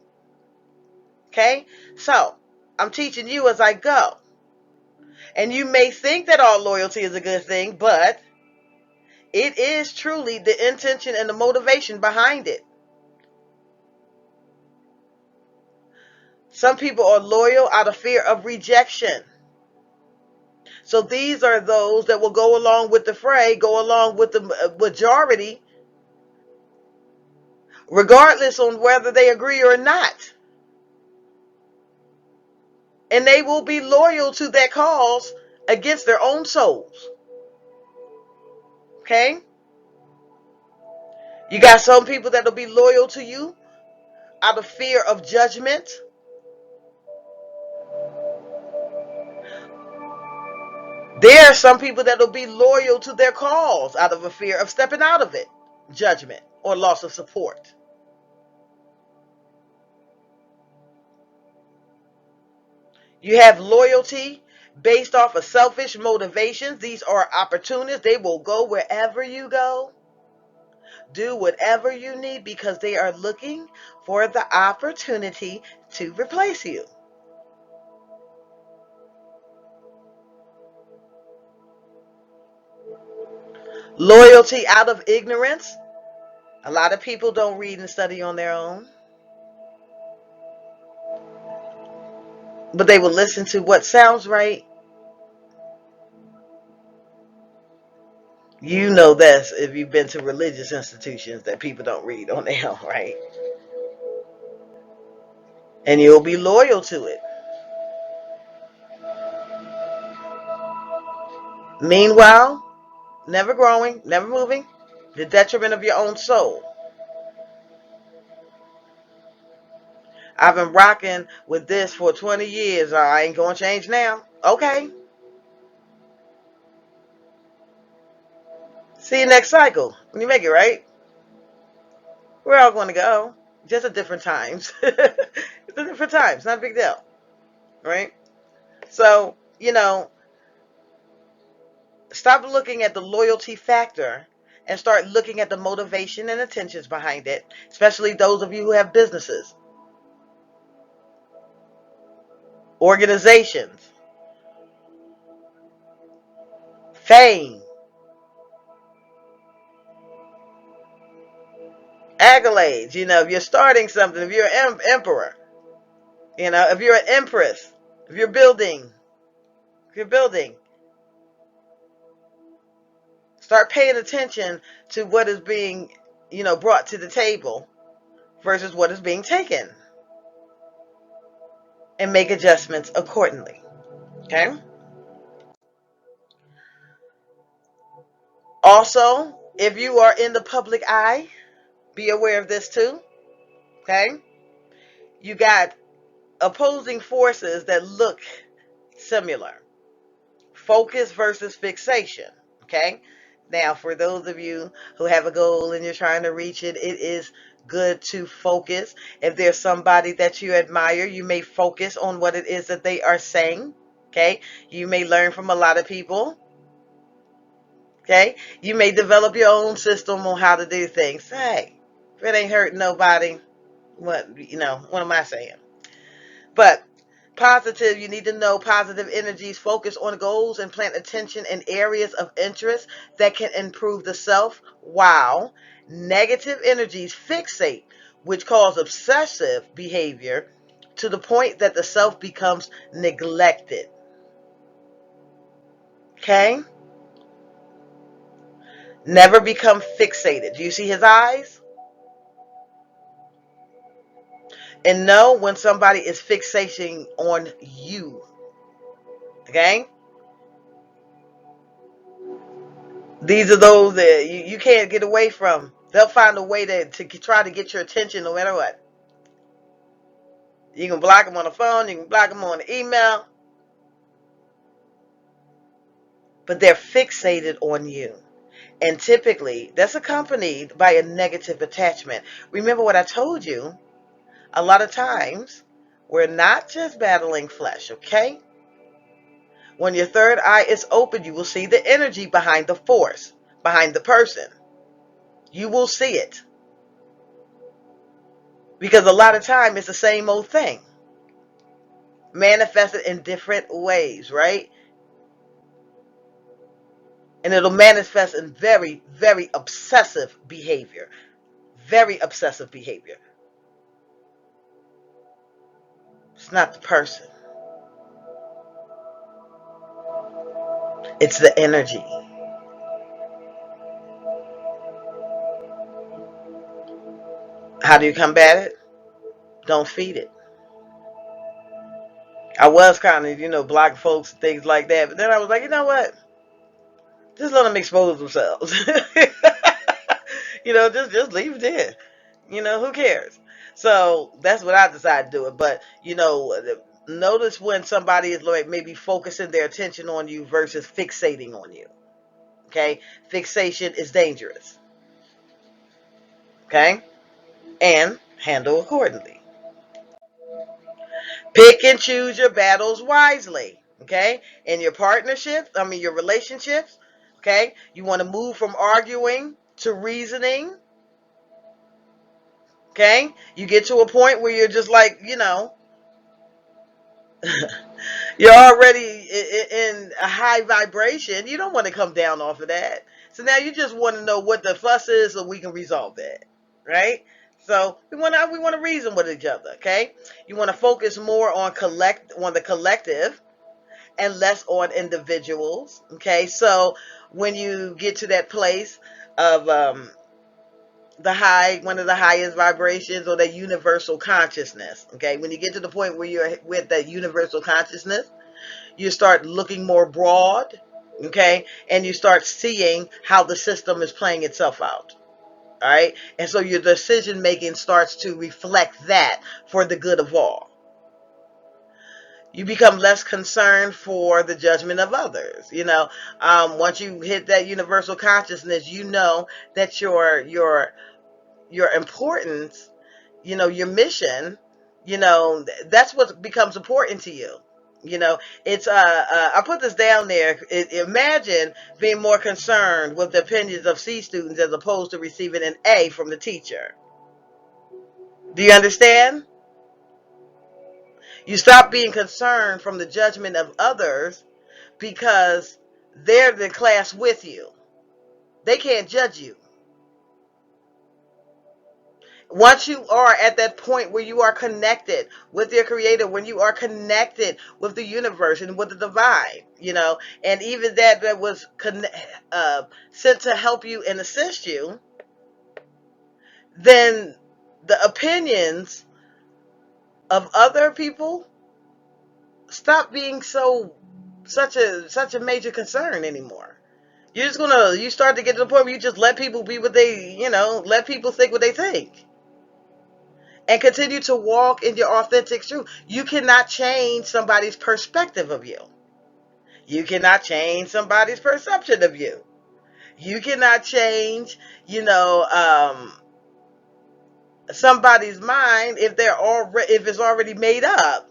Okay? So, I'm teaching you as I go. And you may think that all loyalty is a good thing, but it is truly the intention and the motivation behind it. Some people are loyal out of fear of rejection. So these are those that will go along with the fray, go along with the majority, regardless on whether they agree or not. And they will be loyal to that cause against their own souls. Okay? You got some people that will be loyal to you out of fear of judgment. There are some people that will be loyal to their cause out of a fear of stepping out of it, judgment, or loss of support. You have loyalty based off of selfish motivations. These are opportunists. They will go wherever you go, do whatever you need because they are looking for the opportunity to replace you. Loyalty out of ignorance. A lot of people don't read and study on their own, but they will listen to what sounds right. You know this if you've been to religious institutions that people don't read on their own, right? And you'll be loyal to it. Meanwhile, never growing, never moving, the detriment of your own soul. I've been rocking with this for 20 years. I ain't going to change now. Okay. See you next cycle. When you make it, right? We're all going to go. Just at different times. It's a different times. Not a big deal. Right? So, stop looking at the loyalty factor and start looking at the motivation and intentions behind it, especially those of you who have businesses, organizations, fame, accolades. If you're starting something, if you're an emperor, if you're an empress, if you're building, start paying attention to what is being, brought to the table versus what is being taken, and make adjustments accordingly. Okay? Also, if you are in the public eye, be aware of this too. Okay? You got opposing forces that look similar. Focus versus fixation. Okay? Now, for those of you who have a goal and you're trying to reach it, it is good to focus. If there's somebody that you admire, you may focus on what it is that they are saying. Okay? You may learn from a lot of people. Okay? You may develop your own system on how to do things. Hey, if it ain't hurting nobody, what am I saying? But positive, you need to know positive energies focus on goals and plant attention in areas of interest that can improve the self, while negative energies fixate, which cause obsessive behavior to the point that the self becomes neglected. Okay? Never become fixated. Do you see his eyes? And know when somebody is fixating on you. Okay? These are those that you can't get away from. They'll find a way to try to get your attention no matter what. You can block them on the phone. You can block them on the email. But they're fixated on you. And typically, that's accompanied by a negative attachment. Remember what I told you? A lot of times, we're not just battling flesh, okay? When your third eye is open, you will see the energy behind the force, behind the person. You will see it. Because a lot of time it's the same old thing. Manifested in different ways, right? And it'll manifest in very, very obsessive behavior. Very obsessive behavior. It's not the person. It's the energy. How do you combat it? Don't feed it. I was kind of, blocking folks and things like that. But then I was like, you know what? Just let them expose themselves. Just leave it there. Who cares? So that's what I decided to do it. But, notice when somebody is like maybe focusing their attention on you versus fixating on you. Okay? Fixation is dangerous. Okay? And handle accordingly. Pick and choose your battles wisely. Okay? In your partnerships, your relationships. Okay? You want to move from arguing to reasoning. Okay? You get to a point where you're just like, you're already in a high vibration. You don't want to come down off of that. So now you just want to know what the fuss is so we can resolve that. Right? So we want to reason with each other, okay? You want to focus more on the collective and less on individuals, okay? So when you get to that place of one of the highest vibrations, or that universal consciousness, okay? When you get to the point where you're with that universal consciousness, you start looking more broad, Okay, and you start seeing how the system is playing itself out. All right, and so your decision making starts to reflect that for the good of all. You become less concerned for the judgment of others. Once you hit that universal consciousness, you know that your importance, your mission, that's what becomes important to you. It's I put this down there. Imagine being more concerned with the opinions of C students as opposed to receiving an A from the teacher. Do you understand? You stop being concerned from the judgment of others because they're the class with you. They can't judge you. Once you are at that point where you are connected with your creator, when you are connected with the universe and with the divine, and even that was sent to help you and assist you, then the opinions of other people stop being such a major concern anymore. You start to get to the point where you just let people be what they, let people think what they think. And continue to walk in your authentic truth. You cannot change somebody's perspective of you. You cannot change somebody's perception of you. You cannot change, somebody's mind if it's already made up.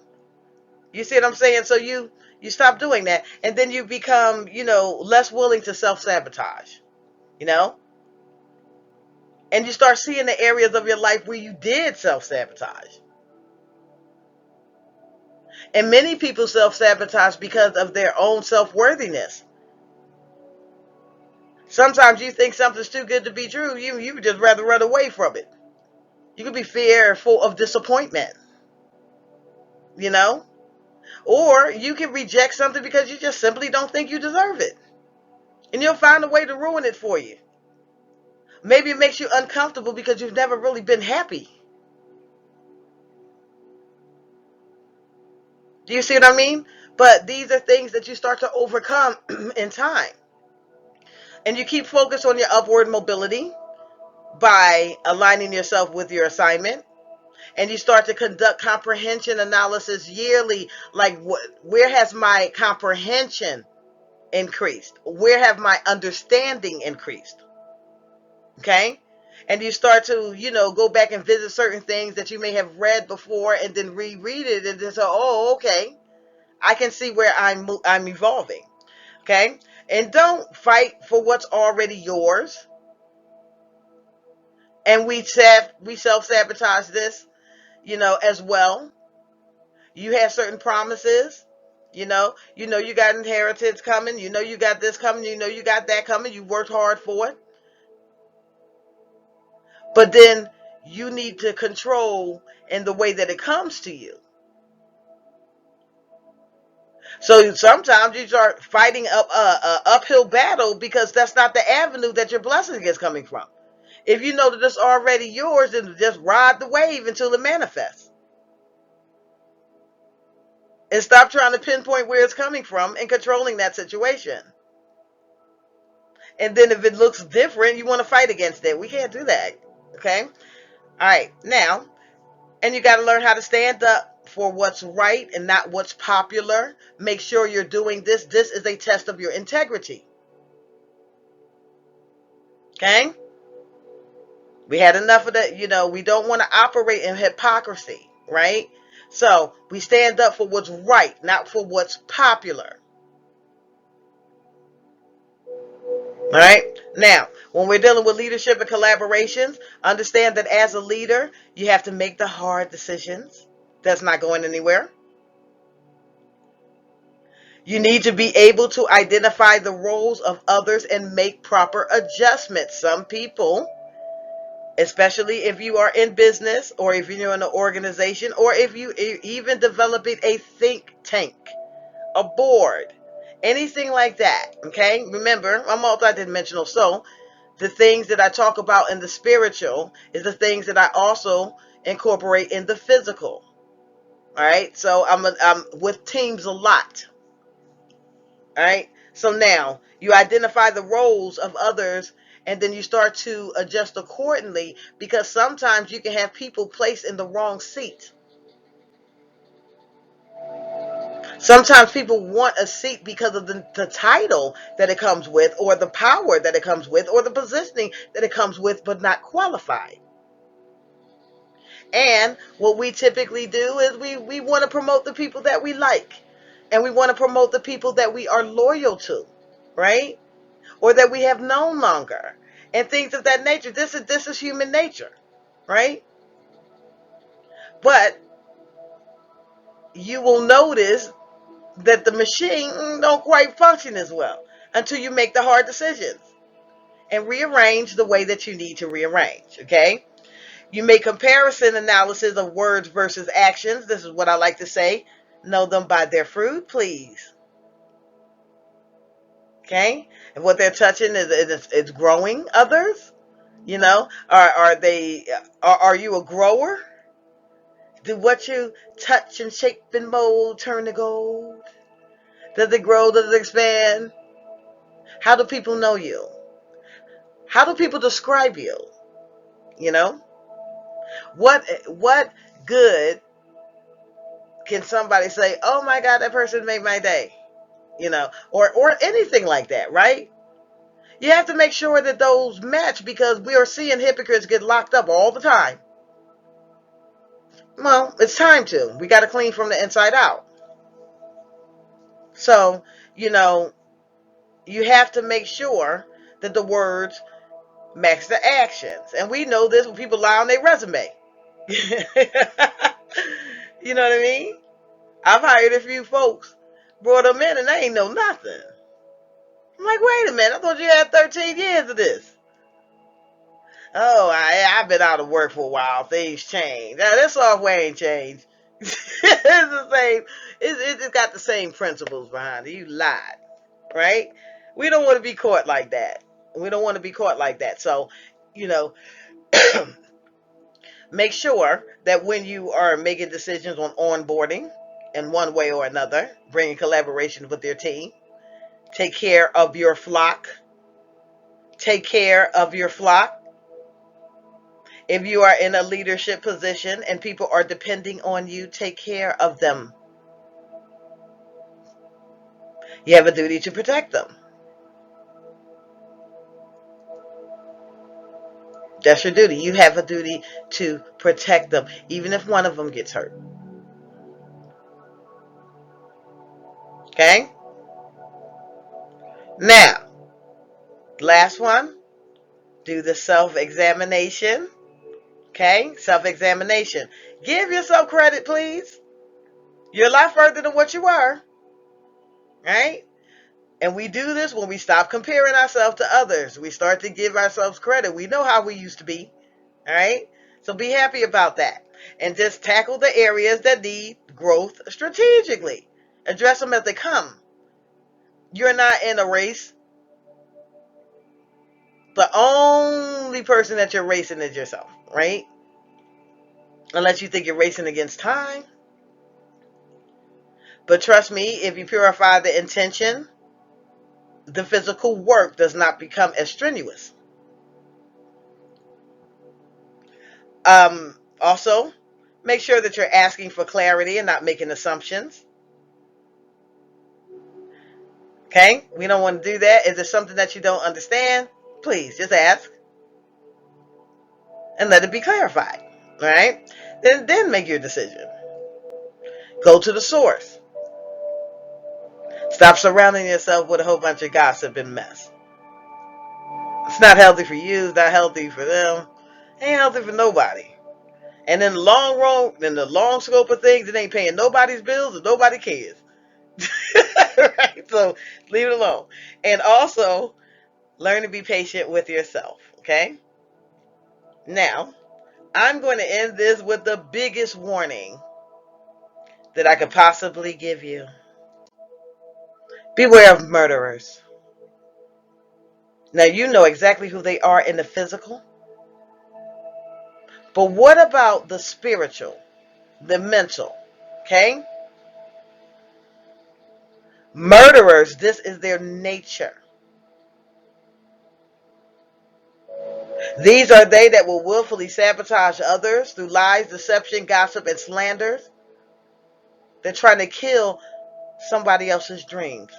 You see what I'm saying? So you stop doing that, and then you become, less willing to self-sabotage, you know? And you start seeing the areas of your life where you did self-sabotage. And many people self-sabotage because of their own self-worthiness. Sometimes you think something's too good to be true. You would just rather run away from it. You could be fearful of disappointment, you know? Or you can reject something because you just simply don't think you deserve it. And you'll find a way to ruin it for you. Maybe it makes you uncomfortable because you've never really been happy. Do you see what I mean? But these are things that you start to overcome in time. And you keep focused on your upward mobility by aligning yourself with your assignment. And you start to conduct comprehension analysis yearly. Like, where has my comprehension increased? Where have my understanding increased? Okay? And you start to, go back and visit certain things that you may have read before and then reread it and just say, oh, okay, I can see where I'm evolving. Okay? And don't fight for what's already yours. And we self-sabotage this, as well. You have certain promises. You got inheritance coming. You got this coming. You got that coming. You worked hard for it. But then you need to control in the way that it comes to you. So sometimes you start fighting up a uphill battle because that's not the avenue that your blessing is coming from. If you know that it's already yours, then just ride the wave until it manifests. And stop trying to pinpoint where it's coming from and controlling that situation. And then if it looks different, you want to fight against it. We can't do that. Okay? All right. Now, and you got to learn how to stand up for what's right and not what's popular. Make sure you're doing this. This is a test of your integrity. Okay? We had enough of that. We don't want to operate in hypocrisy, right? So we stand up for what's right, not for what's popular. All right. Now, when we're dealing with leadership and collaborations, understand that as a leader, you have to make the hard decisions. That's not going anywhere. You need to be able to identify the roles of others and make proper adjustments. Some people, especially if you are in business or if you're in an organization or if you even developing a think tank, a board, anything like that. Okay. Remember, I'm multidimensional. So the things that I talk about in the spiritual is the things that I also incorporate in the physical. All right. So I'm with teams a lot. All right. So now you identify the roles of others, and then you start to adjust accordingly, because sometimes you can have people placed in the wrong seat. Sometimes people want a seat because of the title that it comes with, or the power that it comes with, or the positioning that it comes with, but not qualified. And what we typically do is we want to promote the people that we like. And we want to promote the people that we are loyal to, right? Or that we have known longer. And things of that nature. This is human nature, right? But you will notice that the machine don't quite function as well until you make the hard decisions and rearrange the way that you need to rearrange, okay? You make comparison analysis of words versus actions. This is what I like to say. Know them by their fruit, please. Okay? And what they're touching is growing others. You know, are you a grower? Do what you touch and shape and mold turn to gold? Does it grow? Does it expand? How do people know you? How do people describe you? You know, what good can somebody say? Oh my God, that person made my day. You know, or anything like that, right? You have to make sure that those match, because we are seeing hypocrites get locked up all the time. Well, it's time to. We got to clean from the inside out. So, you know, you have to make sure that the words match the actions. And we know this when people lie on their resume. You know what I mean? I've hired a few folks, brought them in, and they ain't know nothing. I'm like, wait a minute, I thought you had 13 years of this. Oh, I've been out of work for a while. Things change. Now, this software ain't changed. It's the same. It's got the same principles behind it. You lied, right? We don't want to be caught like that. We don't want to be caught like that. So, you know, make sure that when you are making decisions on onboarding in one way or another, bringing collaboration with your team, take care of your flock. Take care of your flock. If you are in a leadership position and people are depending on you, take care of them. You have a duty to protect them. That's your duty. You have a duty to protect them, even if one of them gets hurt. Okay? Now, last one, do the self-examination. Okay? Self-examination. Give yourself credit, please. You're a lot further than what you were. Right? And we do this when we stop comparing ourselves to others. We start to give ourselves credit. We know how we used to be. All right? So be happy about that. And just tackle the areas that need growth strategically. Address them as they come. You're not in a race. The only person that you're racing is yourself, right? Unless you think you're racing against time. But trust me, if you purify the intention, the physical work does not become as strenuous. Also, make sure that you're asking for clarity and not making assumptions. Okay? We don't want to do that. Is there something that you don't understand? Please just ask and let it be clarified. All right? Then make your decision. Go to the source. Stop surrounding yourself with a whole bunch of gossip and mess. It's not healthy for you. It's not healthy for them. It ain't healthy for nobody. And in the long run, in the long scope of things, it ain't paying nobody's bills and nobody cares. Right? So leave it alone. And also, learn to be patient with yourself. Okay? Now, I'm going to end this with the biggest warning that I could possibly give you. Beware of murderers. Now, you know exactly who they are in the physical. But what about the spiritual, the mental? Okay? Murderers, this is their nature. These are they that will willfully sabotage others through lies, deception, gossip, and slanders. They're trying to kill somebody else's dreams,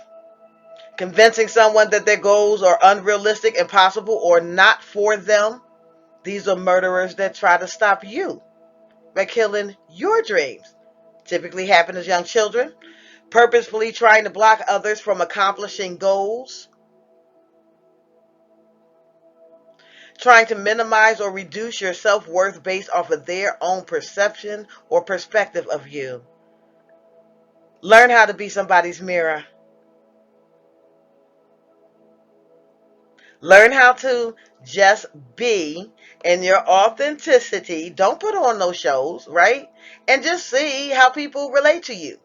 convincing someone that their goals are unrealistic, impossible, or not for them. These are murderers that try to stop you by killing your dreams. Typically happen as young children, purposefully trying to block others from accomplishing goals, trying to minimize or reduce your self-worth based off of their own perception or perspective of you. Learn how to be somebody's mirror. Learn how to just be in your authenticity. Don't put on those shows, right? And just see how people relate to you.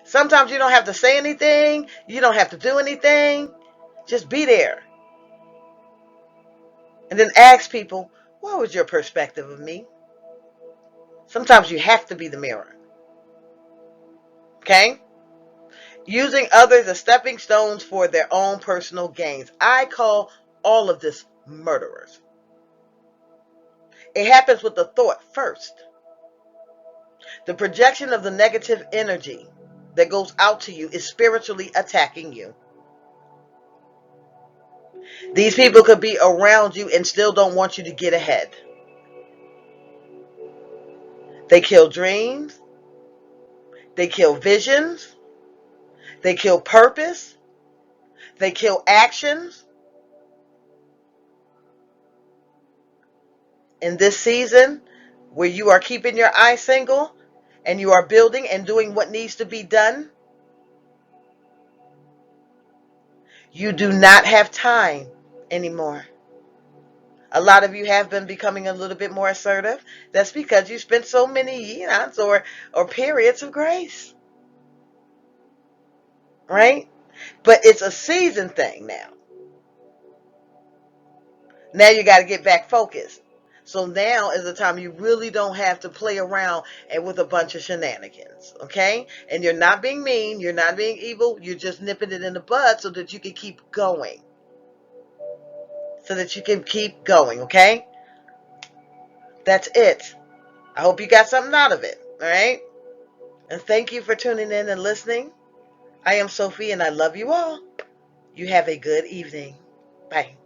Sometimes you don't have to say anything. You don't have to do anything. Just be there. And then ask people, what was your perspective of me? Sometimes you have to be the mirror. Okay? Using others as stepping stones for their own personal gains. I call all of this murderers. It happens with the thought first. The projection of the negative energy that goes out to you is spiritually attacking you. These people could be around you and still don't want you to get ahead. They kill dreams. They kill visions. They kill purpose. They kill actions. In this season, where you are keeping your eyes single and you are building and doing what needs to be done, you do not have time anymore. A lot of you have been becoming a little bit more assertive. That's because you spent so many eons or periods of grace. Right? But it's a season thing now. Now you got to get back focused. So now is the time you really don't have to play around and with a bunch of shenanigans. Okay? And you're not being mean. You're not being evil. You're just nipping it in the bud so that you can keep going. So that you can keep going. Okay? That's it. I hope you got something out of it. All right? And thank you for tuning in and listening. I am Sophie and I love you all. You have a good evening. Bye.